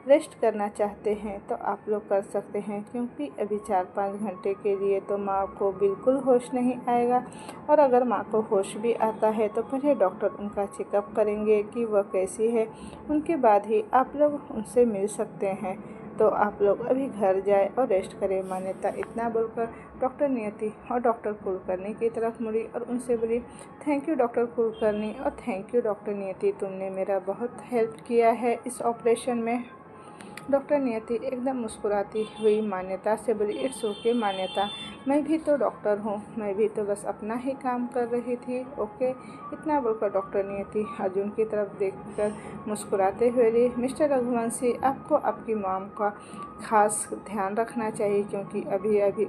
रेस्ट करना चाहते हैं तो आप लोग कर सकते हैं, क्योंकि अभी 4-5 घंटे के लिए तो माँ को बिल्कुल होश नहीं आएगा। और अगर माँ को होश भी आता है तो पहले डॉक्टर उनका चेकअप करेंगे कि वह कैसी है, उनके बाद ही आप लोग उनसे मिल सकते हैं। तो आप लोग अभी घर जाए और रेस्ट करें। मान्यता इतना बोलकर डॉक्टर नियति और डॉक्टर कुलकर्णी की तरफ मुड़ी और उनसे बोली, थैंक यू डॉक्टर कुलकर्णी और थैंक यू डॉक्टर नियति, तुमने मेरा बहुत हेल्प किया है इस ऑपरेशन में। डॉक्टर नियति एकदम मुस्कुराती हुई मान्यता से बोली, इट्स ओके मान्यता, मैं भी तो डॉक्टर हूँ, मैं भी तो बस अपना ही काम कर रही थी, ओके। इतना बोलकर डॉक्टर नियति अर्जुन की तरफ देखकर मुस्कुराते हुए बोली, मिस्टर रघुवंशी, आपको आपकी मॉम का खास ध्यान रखना चाहिए, क्योंकि अभी अभी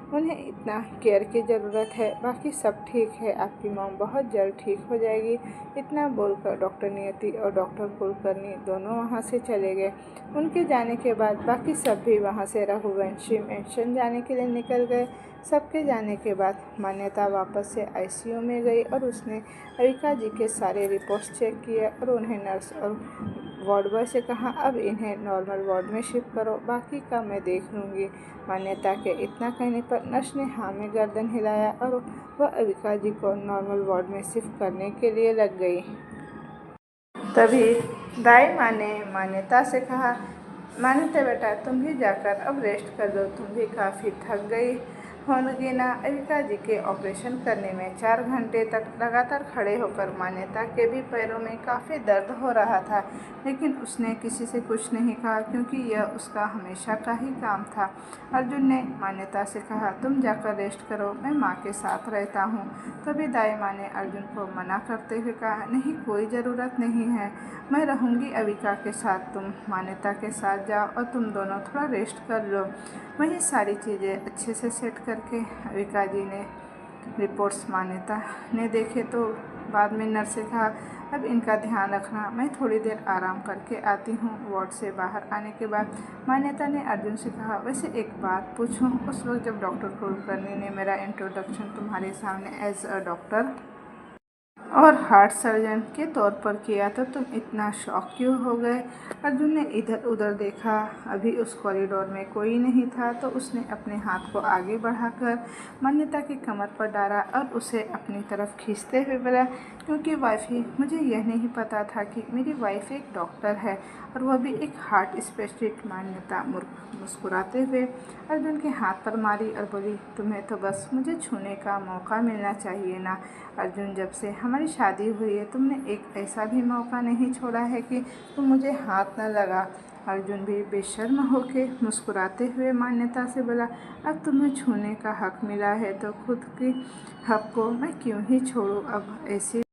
उन्हें इतना केयर की ज़रूरत है। बाकी सब ठीक है, आपकी मॉम बहुत जल्द ठीक हो जाएगी। इतना बोलकर डॉक्टर नियति और डॉक्टर कुलकर्णी दोनों वहाँ से चले गए। उनके जाने के बाद बाकी सब भी वहाँ से रघुवंशी मेंशन जाने के लिए निकल गए। सबके जाने के बाद मान्यता वापस से आईसीयू में गई और उसने अविका जी के सारे रिपोर्ट्स चेक किए और उन्हें नर्स और वार्ड बॉय से कहा, अब इन्हें नॉर्मल वार्ड में शिफ्ट करो, बाकी का मैं देख लूँगी। मान्यता के इतना कहने पर नर्स ने हाँ में गर्दन हिलाया और वह अविका जी को नॉर्मल वार्ड में शिफ्ट करने के लिए लग गई। तभी दाई माँ ने मान्यता से कहा, मान्यता बेटा तुम भी जाकर अब रेस्ट कर लो, तुम भी काफ़ी थक गई होंगी ना। अविका जी के ऑपरेशन करने में 4 घंटे तक लगातार खड़े होकर मान्यता के भी पैरों में काफ़ी दर्द हो रहा था, लेकिन उसने किसी से कुछ नहीं कहा क्योंकि यह उसका हमेशा का ही काम था। अर्जुन ने मान्यता से कहा, तुम जाकर रेस्ट करो, मैं माँ के साथ रहता हूँ। तभी दाई माँ ने अर्जुन को मना करते हुए कहा, नहीं कोई ज़रूरत नहीं है, मैं रहूँगी अविका के साथ, तुम मान्यता के साथ जाओ और तुम दोनों थोड़ा रेस्ट कर लो। वही सारी चीज़ें अच्छे से सेट करके अविका जी ने रिपोर्ट्स मान्यता ने देखे तो बाद में नर्स से कहा, अब इनका ध्यान रखना, मैं थोड़ी देर आराम करके आती हूँ। वार्ड से बाहर आने के बाद मान्यता ने अर्जुन से कहा, वैसे एक बात पूछूं, उस वक्त जब डॉक्टर कुलकर्णी ने मेरा इंट्रोडक्शन तुम्हारे सामने एज अ डॉक्टर और हार्ट सर्जन के तौर पर किया तो तुम इतना शॉक क्यों हो गए? अर्जुन ने इधर उधर देखा, अभी उस कॉरिडोर में कोई नहीं था तो उसने अपने हाथ को आगे बढ़ाकर मान्यता की कमर पर डाला और उसे अपनी तरफ खींचते हुए बोला, क्योंकि वाइफी मुझे यह नहीं पता था कि मेरी वाइफ एक डॉक्टर है और वह भी एक हार्ट स्पेशलिस्ट। मान्यता मुस्कुराते हुए अर्जुन के हाथ पर मारी और बोली, तुम्हें तो बस मुझे छूने का मौका मिलना चाहिए ना। अर्जुन, जब से हमारी शादी हुई है तुमने एक ऐसा भी मौका नहीं छोड़ा है कि तुम मुझे हाथ न लगा। अर्जुन भी बेशर्म होके मुस्कुराते हुए मान्यता से बोला, अब तुम्हें छूने का हक मिला है तो खुद के हक को मैं क्यों ही छोड़ूं। अब ऐसी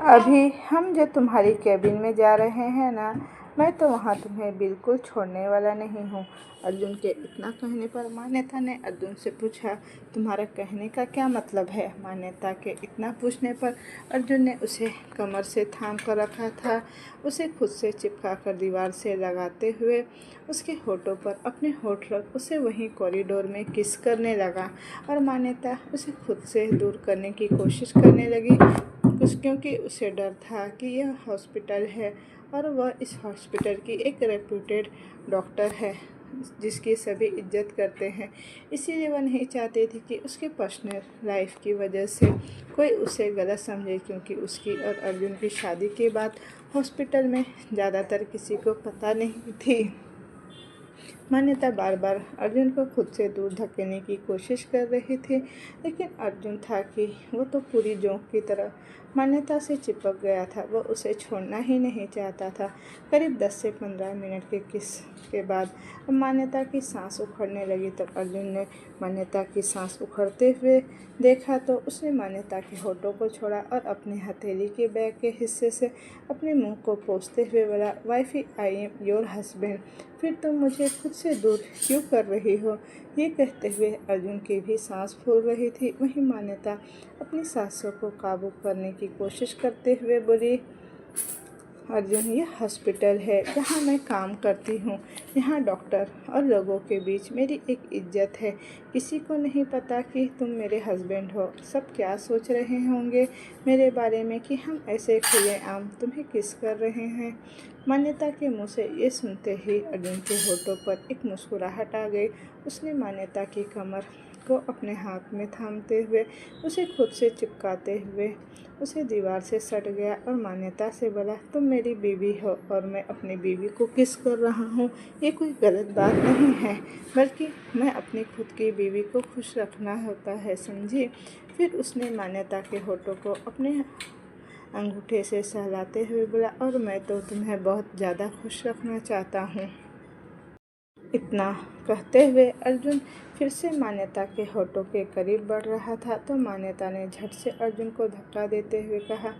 अभी हम जो तुम्हारी कैबिन में जा रहे हैं ना, मैं तो वहाँ तुम्हें बिल्कुल छोड़ने वाला नहीं हूँ। अर्जुन के इतना कहने पर मान्यता ने अर्जुन से पूछा, तुम्हारा कहने का क्या मतलब है? मान्यता के इतना पूछने पर अर्जुन ने उसे कमर से थाम कर रखा था, उसे खुद से चिपका कर दीवार से लगाते हुए उसके होठों पर अपने होठ रख उसे वहीं कॉरिडोर में किस करने लगा और मान्यता उसे खुद से दूर करने की कोशिश करने लगी, कुछ क्योंकि उसे डर था कि यह हॉस्पिटल है और वह इस हॉस्पिटल की एक रेप्यूटेड डॉक्टर है जिसकी सभी इज्जत करते हैं। इसीलिए वह नहीं चाहती थी कि उसके पर्सनल लाइफ की वजह से कोई उसे गलत समझे, क्योंकि उसकी और अर्जुन की शादी के बाद हॉस्पिटल में ज़्यादातर किसी को पता नहीं थी। मान्यता बार बार अर्जुन को खुद से दूर धकेलने की कोशिश कर रही थी, लेकिन अर्जुन था कि वो तो पूरी जोंक की तरह मान्यता से चिपक गया था, वो उसे छोड़ना ही नहीं चाहता था। करीब 10 से 15 मिनट के किस के बाद मान्यता की सांस उखड़ने लगी, तब अर्जुन ने मान्यता की सांस उखड़ते हुए देखा तो उसने मान्यता के होठों को छोड़ा और अपने हथेली के बैक के हिस्से से अपने मुंह को पोंछते हुए बोला, wifey I am your husband, फिर तुम मुझे खुद से दूर क्यों कर रही हो? ये कहते हुए अर्जुन की भी सांस फूल रही थी। वहीं मान्यता अपनी सांसों को काबू करने की कोशिश करते हुए बोली, अर्जुन, यह हॉस्पिटल है जहाँ मैं काम करती हूँ, यहाँ डॉक्टर और लोगों के बीच मेरी एक इज्जत है। किसी को नहीं पता कि तुम मेरे हस्बैंड हो। सब क्या सोच रहे होंगे मेरे बारे में कि हम ऐसे खुलेआम तुम्हें किस कर रहे हैं। मान्यता के मुंह से ये सुनते ही अर्जुन के होठों पर एक मुस्कुराहट आ गई। उसने मान्यता की कमर को अपने हाथ में थामते हुए उसे खुद से चिपकाते हुए उसे दीवार से सट गया और मान्यता से बोला, तुम मेरी बीवी हो और मैं अपनी बीवी को किस कर रहा हूँ, ये कोई गलत बात नहीं है, बल्कि मैं अपनी खुद की बीवी को खुश रखना होता है, समझी। फिर उसने मान्यता के होठों को अपने अंगूठे से सहलाते हुए बोला, और मैं तो तुम्हें बहुत ज़्यादा खुश रखना चाहता हूँ। इतना कहते हुए अर्जुन फिर से मान्यता के होठों के करीब बढ़ रहा था तो मान्यता ने झट से अर्जुन को धक्का देते हुए कहा,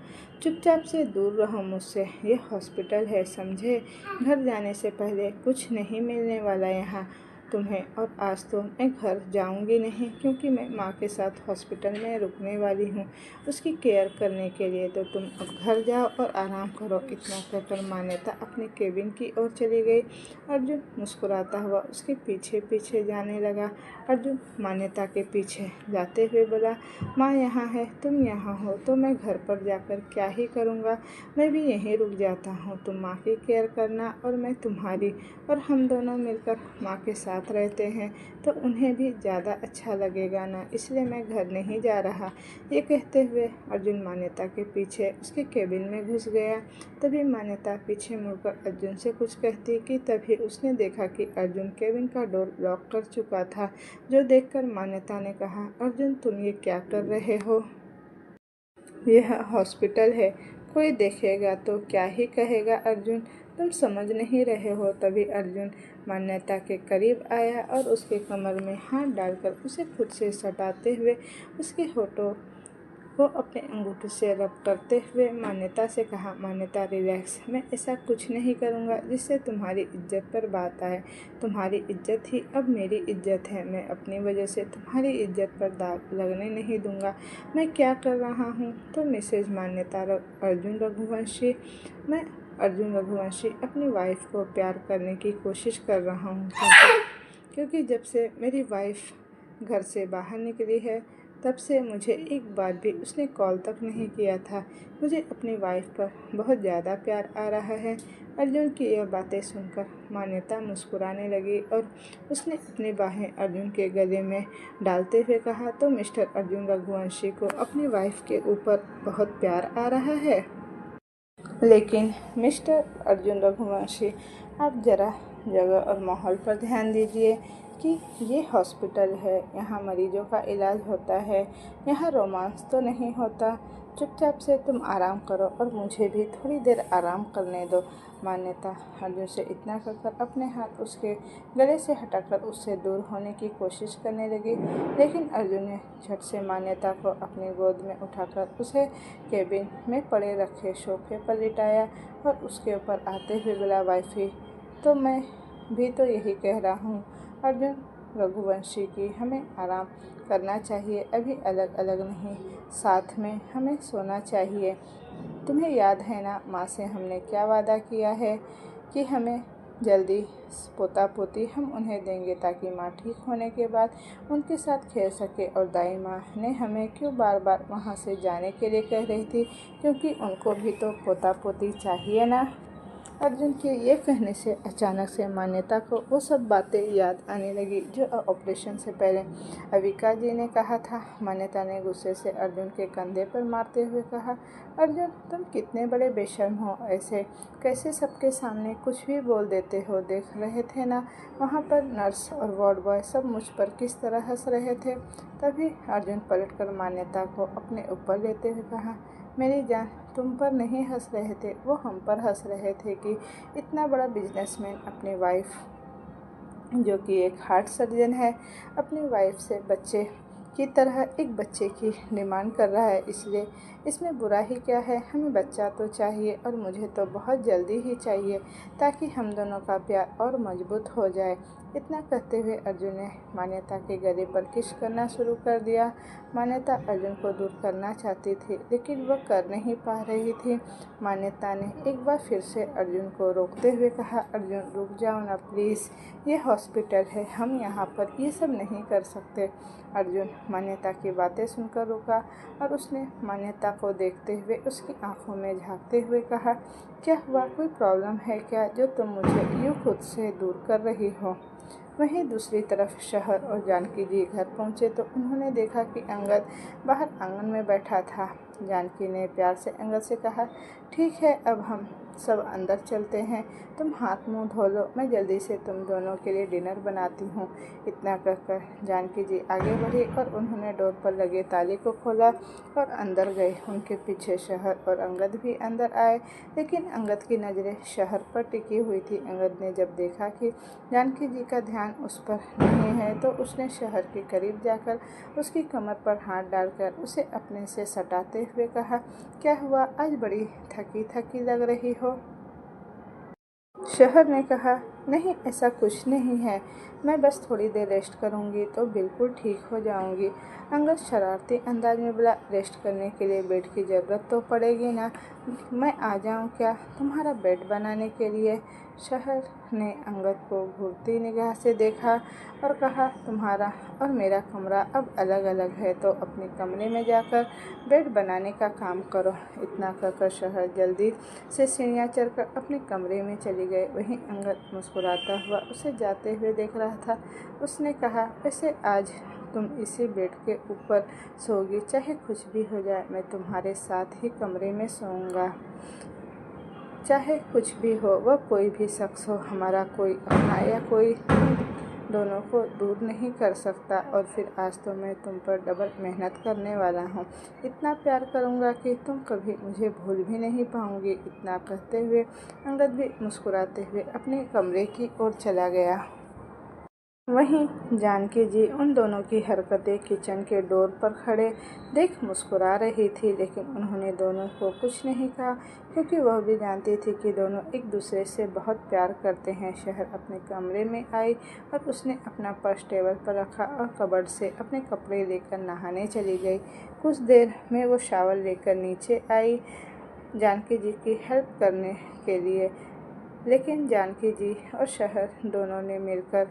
चुपचाप से दूर रहो मुझसे, ये हॉस्पिटल है, समझे। घर जाने से पहले कुछ नहीं मिलने वाला यहाँ, तुम्हें, और आज तो मैं घर जाऊंगी नहीं क्योंकि मैं माँ के साथ हॉस्पिटल में रुकने वाली हूँ उसकी केयर करने के लिए। तो तुम अब घर जाओ और आराम करो। इतना कहकर मान्यता अपने केबिन की ओर चली गई। अर्जुन मुस्कुराता हुआ उसके पीछे पीछे जाने लगा। अर्जुन मान्यता के पीछे जाते हुए बोला, माँ यहाँ है, तुम यहाँ हो तो मैं घर पर जाकर क्या ही करूँगा। मैं भी यहीं रुक जाता हूँ। तुम माँ की केयर करना और मैं तुम्हारी, और हम दोनों मिलकर माँ के साथ रहते हैं तो उन्हें भी ज़्यादा अच्छा लगेगा ना, इसलिए मैं घर नहीं जा रहा। ये कहते हुए अर्जुन मान्यता के पीछे उसके केबिन में घुस गया। तभी मान्यता पीछे मुड़कर अर्जुन से कुछ कहती कि तभी उसने देखा कि अर्जुन केबिन का डोर लॉक कर चुका था, जो देखकर मान्यता ने कहा, अर्जुन तुम ये क्या कर रहे हो? यह हॉस्पिटल है, कोई देखेगा तो क्या ही कहेगा। अर्जुन तुम समझ नहीं रहे हो। तभी अर्जुन मान्यता के करीब आया और उसके कमर में हाथ डालकर उसे खुद से सटाते हुए उसके होठों को अपने अंगूठे से रब करते हुए मान्यता से कहा, मान्यता रिलैक्स, मैं ऐसा कुछ नहीं करूँगा जिससे तुम्हारी इज्जत पर बात आए। तुम्हारी इज्जत ही अब मेरी इज्जत है। मैं अपनी वजह से तुम्हारी इज्जत पर दाग लगने नहीं दूंगा। मैं क्या कर रहा हूँ? तो मिसेज मान्यता अर्जुन रघुवंशी, मैं अर्जुन रघुवंशी अपनी वाइफ को प्यार करने की कोशिश कर रहा हूँ क्योंकि जब से मेरी वाइफ घर से बाहर निकली है तब से मुझे एक बार भी उसने कॉल तक नहीं किया था। मुझे अपनी वाइफ पर बहुत ज़्यादा प्यार आ रहा है। अर्जुन की यह बातें सुनकर मान्यता मुस्कुराने लगी और उसने अपनी बाहें अर्जुन के गले में डालते हुए कहा, तो मिस्टर अर्जुन रघुवंशी को अपनी वाइफ के ऊपर बहुत प्यार आ रहा है। लेकिन मिस्टर अर्जुन रघुवंशी, आप ज़रा जगह और माहौल पर ध्यान दीजिए कि ये हॉस्पिटल है, यहाँ मरीजों का इलाज होता है, यहाँ रोमांस तो नहीं होता। चुपचाप से तुम आराम करो और मुझे भी थोड़ी देर आराम करने दो। मान्यता अर्जुन से इतना कहकर अपने हाथ उसके गले से हटाकर उससे दूर होने की कोशिश करने लगी, लेकिन अर्जुन ने झट से मान्यता को अपनी गोद में उठाकर उसे केबिन में पड़े रखे सोफे पर लिटाया और उसके ऊपर आते हुए बोला, वाइफी, तो मैं भी तो यही कह रहा हूँ अर्जुन रघुवंशी की, हमें आराम करना चाहिए, अभी अलग अलग नहीं, साथ में हमें सोना चाहिए। तुम्हें याद है ना माँ से हमने क्या वादा किया है कि हमें जल्दी पोता पोती हम उन्हें देंगे ताकि माँ ठीक होने के बाद उनके साथ खेल सके। और दाई माँ ने हमें क्यों बार बार वहाँ से जाने के लिए कह रही थी, क्योंकि उनको भी तो पोता पोती चाहिए ना। अर्जुन के ये कहने से अचानक से मान्यता को वो सब बातें याद आने लगी जो ऑपरेशन से पहले अविका जी ने कहा था। मान्यता ने गुस्से से अर्जुन के कंधे पर मारते हुए कहा, अर्जुन तुम कितने बड़े बेशर्म हो, ऐसे कैसे सबके सामने कुछ भी बोल देते हो। देख रहे थे ना वहाँ पर नर्स और वार्ड बॉय सब मुझ पर किस तरह हंस रहे थे। तभी अर्जुन पलटकर मान्यता को अपने ऊपर लेते हुए कहा, मेरी जान, तुम पर नहीं हंस रहे थे, वो हम पर हंस रहे थे कि इतना बड़ा बिजनेसमैन अपनी वाइफ, जो कि एक हार्ट सर्जन है, अपनी वाइफ से बच्चे की तरह एक बच्चे की डिमांड कर रहा है। इसलिए इसमें बुरा ही क्या है। हमें बच्चा तो चाहिए और मुझे तो बहुत जल्दी ही चाहिए ताकि हम दोनों का प्यार और मजबूत हो जाए। इतना कहते हुए अर्जुन ने मान्यता के गले पर किस करना शुरू कर दिया। मान्यता अर्जुन को दूर करना चाहती थी लेकिन वह कर नहीं पा रही थी। मान्यता ने एक बार फिर से अर्जुन को रोकते हुए कहा, अर्जुन रुक जाओ ना प्लीज़, ये हॉस्पिटल है, हम यहाँ पर ये सब नहीं कर सकते। अर्जुन मान्यता की बातें सुनकर रुका और उसने मान्यता को देखते हुए उसकी आंखों में झांकते हुए कहा, क्या हुआ, कोई प्रॉब्लम है क्या जो तुम मुझे यूँ खुद से दूर कर रही हो। वहीं दूसरी तरफ शहर और जानकी जी घर पहुंचे तो उन्होंने देखा कि अंगद बाहर आंगन में बैठा था। जानकी ने प्यार से अंगद से कहा, ठीक है अब हम सब अंदर चलते हैं, तुम हाथ मुंह धो लो, मैं जल्दी से तुम दोनों के लिए डिनर बनाती हूँ। इतना कहकर जानकी जी आगे बढ़ी और उन्होंने डोर पर लगे ताले को खोला और अंदर गए। उनके पीछे शहर और अंगद भी अंदर आए, लेकिन अंगद की नज़रें शहर पर टिकी हुई थी। अंगद ने जब देखा कि जानकी जी का ध्यान उस पर नहीं है तो उसने शहर के करीब जाकर उसकी कमर पर हाथ डालकर उसे अपने से सटाते हुए कहा, क्या हुआ, आज बड़ी थकी थकी लग रही हो। शहर ने कहा, नहीं, ऐसा कुछ नहीं है, मैं बस थोड़ी देर रेस्ट करूँगी तो बिल्कुल ठीक हो जाऊँगी। अंगद शरारती अंदाज में बोला, रेस्ट करने के लिए बेड की ज़रूरत तो पड़ेगी ना, मैं आ जाऊँ क्या तुम्हारा बेड बनाने के लिए? शहर ने अंगद को घूरती निगाह से देखा और कहा, तुम्हारा और मेरा कमरा अब अलग अलग है तो अपने कमरे में जाकर बेड बनाने का काम करो। इतना कहकर शहर जल्दी से सीढ़ियाँ चढ़कर अपने कमरे में चली गई। वहीं अंगद मुस्कुराता हुआ उसे जाते हुए देख रहा था। उसने कहा, वैसे आज तुम इसी बेड के ऊपर सोगी, चाहे कुछ भी हो जाए मैं तुम्हारे साथ ही कमरे में सोऊंगा। चाहे कुछ भी हो, वह कोई भी शख्स हो, हमारा कोई अपना या कोई दोनों को दूर नहीं कर सकता। और फिर आज तो मैं तुम पर डबल मेहनत करने वाला हूँ, इतना प्यार करूँगा कि तुम कभी मुझे भूल भी नहीं पाओगी। इतना कहते हुए अंगद भी मुस्कुराते हुए अपने कमरे की ओर चला गया। वहीं जानकी जी उन दोनों की हरकतें किचन के डोर पर खड़े देख मुस्कुरा रही थी, लेकिन उन्होंने दोनों को कुछ नहीं कहा क्योंकि वह भी जानती थी कि दोनों एक दूसरे से बहुत प्यार करते हैं। शहर अपने कमरे में आई और उसने अपना पर्स टेबल पर रखा और कबर्ड से अपने कपड़े लेकर नहाने चली गई। कुछ देर में वो शावर लेकर नीचे आई जानकी जी की हेल्प करने के लिए, लेकिन जानकी जी और शहर दोनों ने मिलकर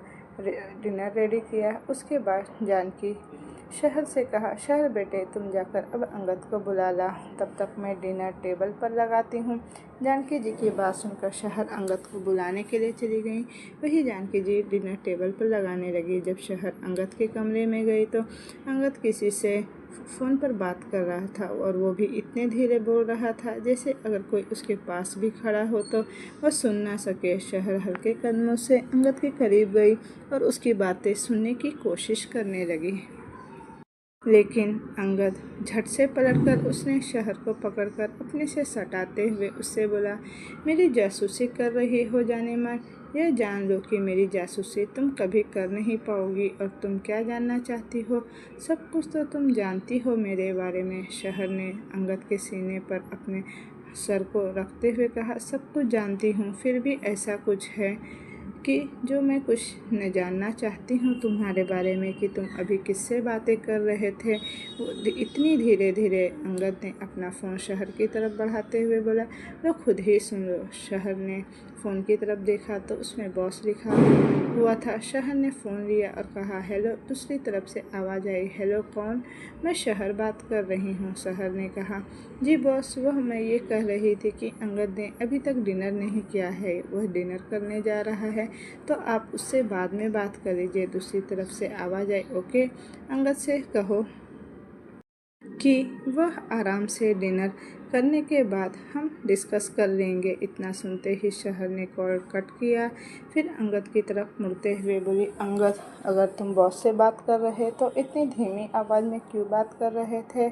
डिनर रेडी किया। उसके बाद जानकी शहर से कहा, शहर बेटे तुम जाकर अब अंगद को बुला ला, तब तक मैं डिनर टेबल पर लगाती हूँ। जानकी जी की बात सुनकर शहर अंगद को बुलाने के लिए चली गई। वही जानकी जी डिनर टेबल पर लगाने लगी। जब शहर अंगद के कमरे में गई तो अंगद किसी से फ़ोन पर बात कर रहा था और वो भी इतने धीरे बोल रहा था जैसे अगर कोई उसके पास भी खड़ा हो तो वह सुन ना सके। शहर हल्के कदमों से अंगद के करीब गई और उसकी बातें सुनने की कोशिश करने लगी, लेकिन अंगद झट से पलटकर उसने शहर को पकड़कर अपने से सटाते हुए उससे बोला, मेरी जासूसी कर रही हो जाने मन, यह जान लो कि मेरी जासूसी तुम कभी कर नहीं पाओगी। और तुम क्या जानना चाहती हो? सब कुछ तो तुम जानती हो मेरे बारे में। शहर ने अंगद के सीने पर अपने सर को रखते हुए कहा, सब कुछ जानती हूँ, फिर भी ऐसा कुछ है कि जो मैं कुछ न जानना चाहती हूँ तुम्हारे बारे में कि तुम अभी किससे बातें कर रहे थे। वो इतनी धीरे धीरे अंगद ने अपना फ़ोन शहर की तरफ बढ़ाते हुए बोला, लो खुद ही सुन लो। शहर ने फ़ोन की तरफ देखा तो उसमें बॉस लिखा हुआ था। शहर ने फ़ोन लिया और कहा, हेलो। दूसरी तरफ से आवाज़ आई, हेलो कौन? मैं शहर बात कर रही हूँ। शहर ने कहा, जी बॉस, वह मैं ये कह रही थी कि अंगद ने अभी तक डिनर नहीं किया है, वह डिनर करने जा रहा है तो आप उससे बाद में बात कर लीजिए। दूसरी तरफ से आवाज़ आई, ओके, अंगद से कहो कि वह आराम से डिनर करने के बाद हम डिस्कस कर लेंगे। इतना सुनते ही शहर ने कॉल कट किया। फिर अंगद की तरफ मुड़ते हुए बोली, अंगद, अगर तुम बॉस से बात कर रहे तो इतनी धीमी आवाज़ में क्यों बात कर रहे थे?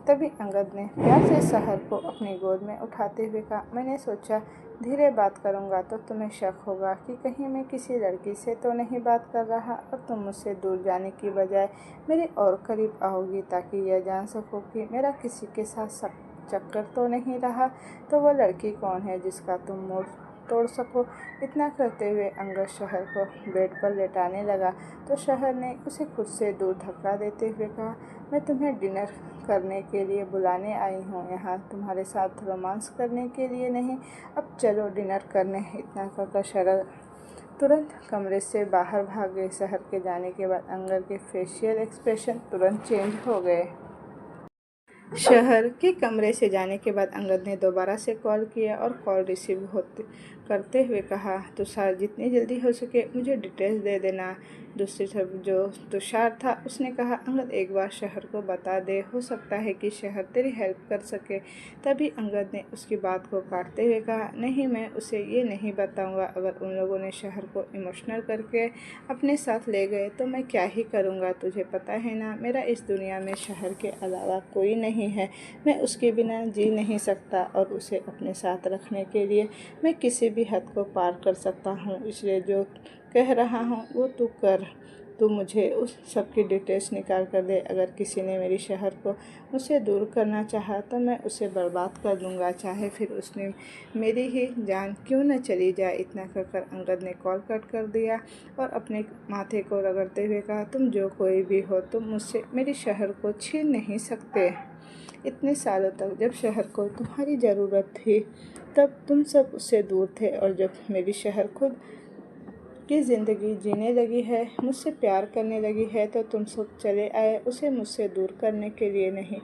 तभी अंगद ने प्यार से शहर को अपनी गोद में उठाते हुए कहा, मैंने सोचा धीरे बात करूंगा तो तुम्हें शक होगा कि कहीं मैं किसी लड़की से तो नहीं बात कर रहा और तुम मुझसे दूर जाने की बजाय मेरे और करीब आओगी ताकि यह जान सको कि मेरा किसी के साथ चक्कर तो नहीं रहा। तो वह लड़की कौन है जिसका तुम मूड तोड़ सको? इतना कहते हुए अंगद शहर को बेड पर लेटाने लगा तो शहर ने उसे खुद से दूर धक्का देते हुए कहा, मैं तुम्हें डिनर करने के लिए बुलाने आई हूँ, यहाँ तुम्हारे साथ रोमांस करने के लिए नहीं। अब चलो डिनर करने। इतना कहकर शहर तुरंत कमरे से बाहर भाग गए। शहर के जाने के बाद अंगद के फेशियल एक्सप्रेशन तुरंत चेंज हो गए। शहर के कमरे से जाने के बाद अंगद ने दोबारा से कॉल किया और कॉल रिसीव करते हुए कहा, तुषार, जितनी जल्दी हो सके मुझे डिटेल्स दे देना। दूसरी तरफ जो तुषार था उसने कहा, अंगद एक बार शहर को बता दे, हो सकता है कि शहर तेरी हेल्प कर सके। तभी अंगद ने उसकी बात को काटते हुए कहा, नहीं, मैं उसे ये नहीं बताऊंगा। अगर उन लोगों ने शहर को इमोशनल करके अपने साथ ले गए तो मैं क्या ही करूँगा। तुझे पता है ना, मेरा इस दुनिया में शहर के अलावा कोई नहीं है। मैं उसके बिना जी नहीं सकता और उसे अपने साथ रखने के लिए मैं किसी भी हद को पार कर सकता हूँ। इसलिए जो कह रहा हूँ वो तू कर। तू मुझे उस सब की डिटेल्स निकाल कर दे। अगर किसी ने मेरी शहर को मुझसे दूर करना चाहा तो मैं उसे बर्बाद कर दूंगा, चाहे फिर उसने मेरी ही जान क्यों न चली जाए। इतना कहकर अंगद ने कॉल कट कर दिया और अपने माथे को रगड़ते हुए कहा, तुम जो कोई भी हो, तुम मुझसे मेरी शहर को छीन नहीं सकते। इतने सालों तक जब शहर को तुम्हारी ज़रूरत थी तब तुम सब उससे दूर थे, और जब मेरी शहर खुद की ज़िंदगी जीने लगी है, मुझसे प्यार करने लगी है, तो तुम सब चले आए उसे मुझसे दूर करने के लिए।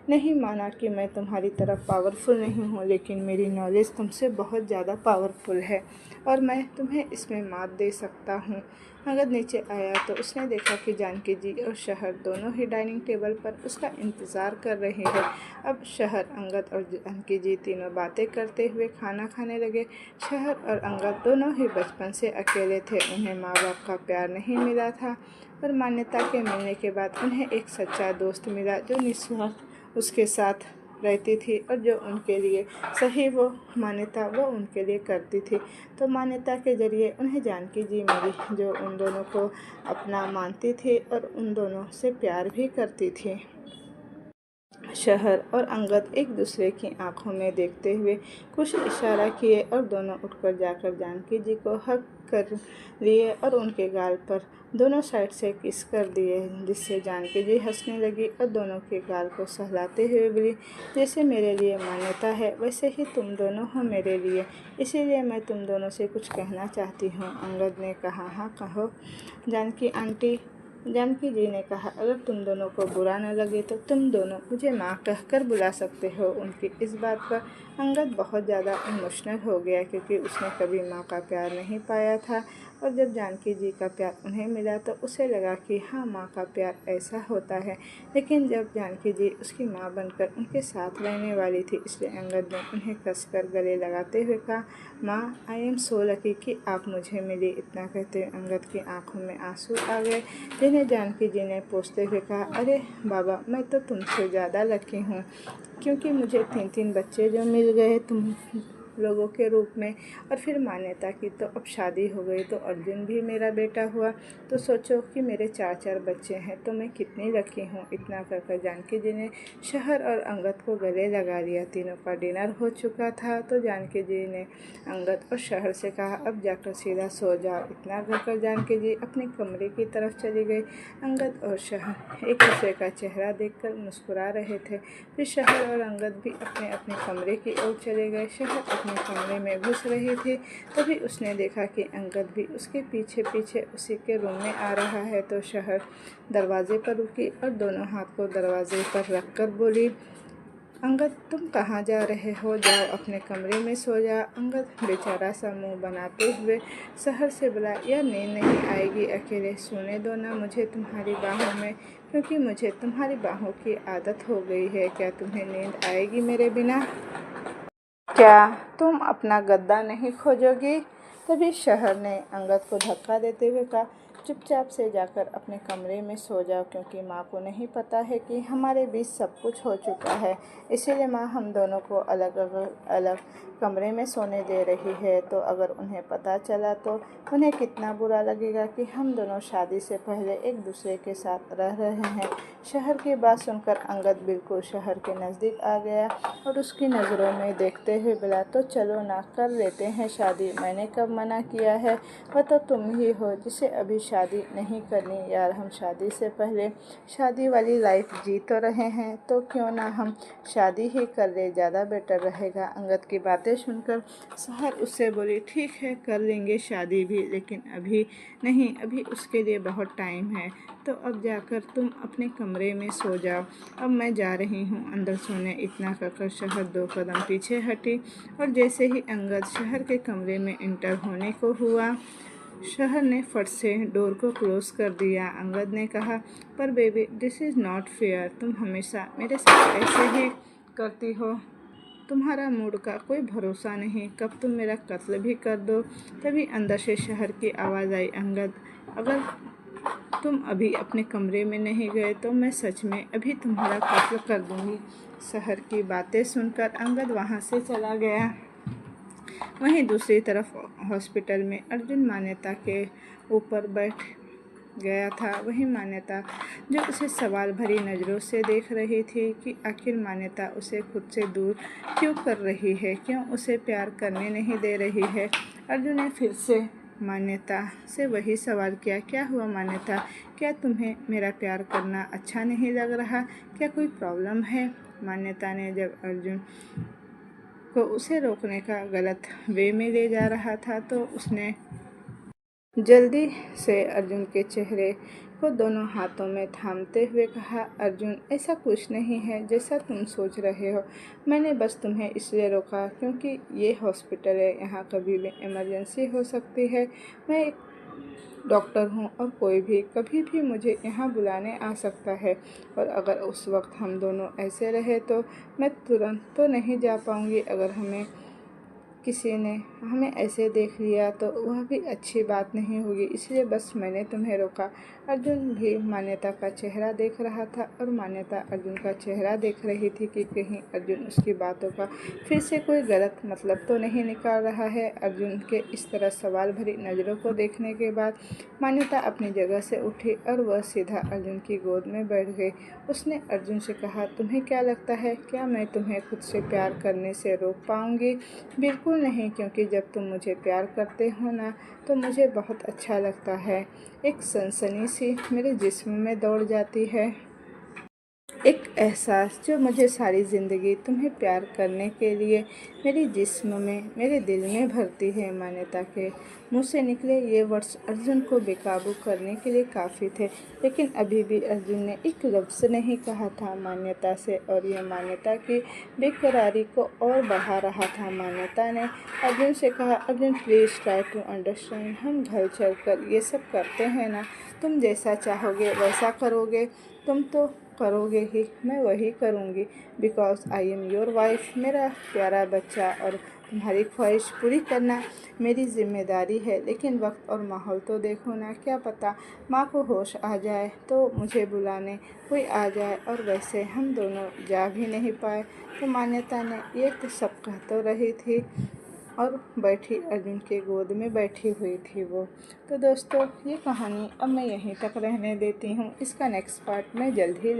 नहीं माना कि मैं तुम्हारी तरफ पावरफुल नहीं हूँ, लेकिन मेरी नॉलेज तुमसे बहुत ज़्यादा पावरफुल है और मैं तुम्हें इसमें मात दे सकता हूँ। अंगद नीचे आया तो उसने देखा कि जानकी जी और शहर दोनों ही डाइनिंग टेबल पर उसका इंतज़ार कर रहे हैं। अब शहर, अंगद और जानकी जी तीनों बातें करते हुए खाना खाने लगे। शहर और अंगद दोनों ही बचपन से अकेले थे। उन्हें माँ बाप का प्यार नहीं मिला था, पर मान्यता के मिलने के बाद उन्हें एक सच्चा दोस्त मिला जो निस्वार्थ उसके साथ रहती थी और जो उनके लिए सही वो मान्यता वो उनके लिए करती थी। तो मान्यता के ज़रिए उन्हें जानकी जी मिली, जो उन दोनों को अपना मानती थी और उन दोनों से प्यार भी करती थी। शहर और अंगद एक दूसरे की आंखों में देखते हुए कुछ इशारा किए और दोनों उठकर जाकर जानकी जी को हक कर लिए और उनके गाल पर दोनों साइड से किस कर दिए, जिससे जानकी जी हंसने लगी और दोनों के गाल को सहलाते हुए बोली, जैसे मेरे लिए मान्यता है वैसे ही तुम दोनों हो मेरे लिए, इसीलिए मैं तुम दोनों से कुछ कहना चाहती हूँ। अंगद ने कहा, हाँ कहो जानकी आंटी। जानकी जी ने कहा, अगर तुम दोनों को बुरा न लगे तो तुम दोनों मुझे माँ कहकर बुला सकते हो। उनकी इस बात पर अंगद बहुत ज़्यादा इमोशनल हो गया, क्योंकि उसने कभी माँ का प्यार नहीं पाया था और जब जानकी जी का प्यार उन्हें मिला तो उसे लगा कि हाँ, माँ का प्यार ऐसा होता है। लेकिन जब जानकी जी उसकी माँ बनकर उनके साथ रहने वाली थी, इसलिए अंगद ने उन्हें कसकर गले लगाते हुए कहा, माँ आई एम सो लकी कि आप मुझे मिली। इतना कहते अंगद की आंखों में आंसू आ गए, जिन्हें जानकी जी ने पूछते हुए कहा, अरे बाबा, मैं तो तुमसे ज़्यादा लकी हूँ, क्योंकि मुझे 3 बच्चे जो मिल गए तुम लोगों के रूप में, और फिर मान्यता की तो अब शादी हो गई तो अर्जुन भी मेरा बेटा हुआ, तो सोचो कि मेरे 4 बच्चे हैं, तो मैं कितनी लकी हूँ। इतना कहकर जानकी जी ने शहर और अंगद को गले लगा लिया। तीनों का डिनर हो चुका था तो जानकी जी ने अंगद और शहर से कहा, अब जाकर सीधा सो जाओ। इतना कहकर जानकी जी अपने कमरे की तरफ चली गई। अंगद और शहर एक दूसरे का चेहरा देखकर मुस्कुरा रहे थे। फिर शहर और अंगद भी अपने अपने कमरे की ओर चले गए। शहर अपने कमरे में घुस रही थी, तभी उसने देखा कि अंगद भी उसके पीछे पीछे उसी के रूम में आ रहा है। तो शहर दरवाजे पर रुकी और दोनों हाथ को दरवाजे पर रखकर बोली, अंगद तुम कहाँ जा रहे हो, जाओ अपने कमरे में सो जाओ। अंगद बेचारा सा मुंह बनाते हुए शहर से बोला, यह नींद नहीं आएगी, अकेले सोने दो ना मुझे तुम्हारी बाहों में, क्योंकि मुझे तुम्हारी बाहों की आदत हो गई है। क्या तुम्हें नींद आएगी मेरे बिना? क्या तुम अपना गद्दा नहीं खोजोगी? तभी शहर ने अंगद को धक्का देते हुए कहा, चुपचाप से जाकर अपने कमरे में सो जाओ, क्योंकि माँ को नहीं पता है कि हमारे बीच सब कुछ हो चुका है, इसीलिए माँ हम दोनों को अलग अलग कमरे में सोने दे रही है। तो अगर उन्हें पता चला तो उन्हें कितना बुरा लगेगा कि हम दोनों शादी से पहले एक दूसरे के साथ रह रहे हैं। शहर की बात सुनकर अंगद बिल्कुल शहर के नज़दीक आ गया और उसकी नज़रों में देखते हुए बोला, तो चलो ना, कर लेते हैं शादी, मैंने कब मना किया है, वह तो तुम ही हो जिसे अभी शादी नहीं करनी। यार, हम शादी से पहले शादी वाली लाइफ जी तो रहे हैं, तो क्यों ना हम शादी ही कर ले, ज़्यादा बेटर रहेगा। अंगद की बातें सुनकर शहर उससे बोली, ठीक है कर लेंगे शादी भी, लेकिन अभी नहीं, अभी उसके लिए बहुत टाइम है, तो अब जाकर तुम अपने कमरे में सो जाओ, अब मैं जा रही हूँ अंदर सोने। इतना कहकर शहर 2 कदम पीछे हटी और जैसे ही अंगद शहर के कमरे में इंटर होने को हुआ, शहर ने फट से डोर को क्लोज कर दिया। अंगद ने कहा, पर baby this is not fair, तुम हमेशा मेरे साथ ऐसे ही करती हो, तुम्हारा मूड का कोई भरोसा नहीं, कब तुम मेरा कत्ल भी कर दो। तभी अंदर से शहर की आवाज़ आई, अंगद अगर तुम अभी अपने कमरे में नहीं गए तो मैं सच में अभी तुम्हारा कत्ल कर दूंगी। शहर की बातें सुनकर अंगद वहाँ से चला गया। वहीं दूसरी तरफ हॉस्पिटल में अर्जुन मान्यता के ऊपर गया था वही मान्यता जो उसे सवाल भरी नज़रों से देख रही थी कि आखिर मान्यता उसे खुद से दूर क्यों कर रही है, क्यों उसे प्यार करने नहीं दे रही है। अर्जुन ने फिर से मान्यता से वही सवाल किया, क्या हुआ मान्यता, क्या तुम्हें मेरा प्यार करना अच्छा नहीं लग रहा, क्या कोई प्रॉब्लम है। मान्यता ने जब अर्जुन को उसे रोकने का गलत वे में ले जा रहा था तो उसने जल्दी से अर्जुन के चेहरे को दोनों हाथों में थामते हुए कहा, अर्जुन ऐसा कुछ नहीं है जैसा तुम सोच रहे हो। मैंने बस तुम्हें इसलिए रोका क्योंकि ये हॉस्पिटल है, यहाँ कभी भी इमरजेंसी हो सकती है। मैं एक डॉक्टर हूँ और कोई भी कभी भी मुझे यहाँ बुलाने आ सकता है, और अगर उस वक्त हम दोनों ऐसे रहे तो मैं तुरंत तो नहीं जा पाऊँगी। अगर किसी ने हमें ऐसे देख लिया तो वह भी अच्छी बात नहीं होगी, इसलिए बस मैंने तुम्हें रोका। अर्जुन भी मान्यता का चेहरा देख रहा था और मान्यता अर्जुन का चेहरा देख रही थी कि कहीं अर्जुन उसकी बातों का फिर से कोई गलत मतलब तो नहीं निकाल रहा है। अर्जुन के इस तरह सवाल भरी नज़रों को देखने के बाद मान्यता अपनी जगह से उठी और वह सीधा अर्जुन की गोद में बैठ गई। उसने अर्जुन से कहा, तुम्हें क्या लगता है, क्या मैं तुम्हें खुद से प्यार करने से रोक पाऊँगी? बिल्कुल नहीं, क्योंकि जब तुम मुझे प्यार करते हो ना तो मुझे बहुत अच्छा लगता है। एक सनसनी सी मेरे जिस्म में दौड़ जाती है, एक एहसास जो मुझे सारी ज़िंदगी तुम्हें प्यार करने के लिए मेरे जिस्म में, मेरे दिल में भरती है। मान्यता के मुंह से निकले ये वर्ड्स अर्जुन को बेकाबू करने के लिए काफ़ी थे, लेकिन अभी भी अर्जुन ने एक लफ्ज़ नहीं कहा था मान्यता से, और यह मान्यता की बेकरारी को और बढ़ा रहा था। मान्यता ने अर्जुन से कहा, Arjun please try to understand, हम घर चलकर ये सब करते हैं ना, तुम जैसा चाहोगे वैसा करोगे, तुम तो करोगे ही, मैं वही करूँगी, because I am your wife. मेरा प्यारा बच्चा और तुम्हारी ख्वाहिश पूरी करना मेरी जिम्मेदारी है। लेकिन वक्त और माहौल तो देखो ना, क्या पता माँ को होश आ जाए तो मुझे बुलाने कोई आ जाए, और वैसे हम दोनों जा भी नहीं पाए। तो मान्यता ने ये तो सब कह तो रही थी और बैठी अर्जुन के गोद में बैठी हुई थी वो। तो दोस्तों ये कहानी अब मैं यहीं तक रहने देती हूँ, इसका नेक्स्ट पार्ट मैं जल्द ही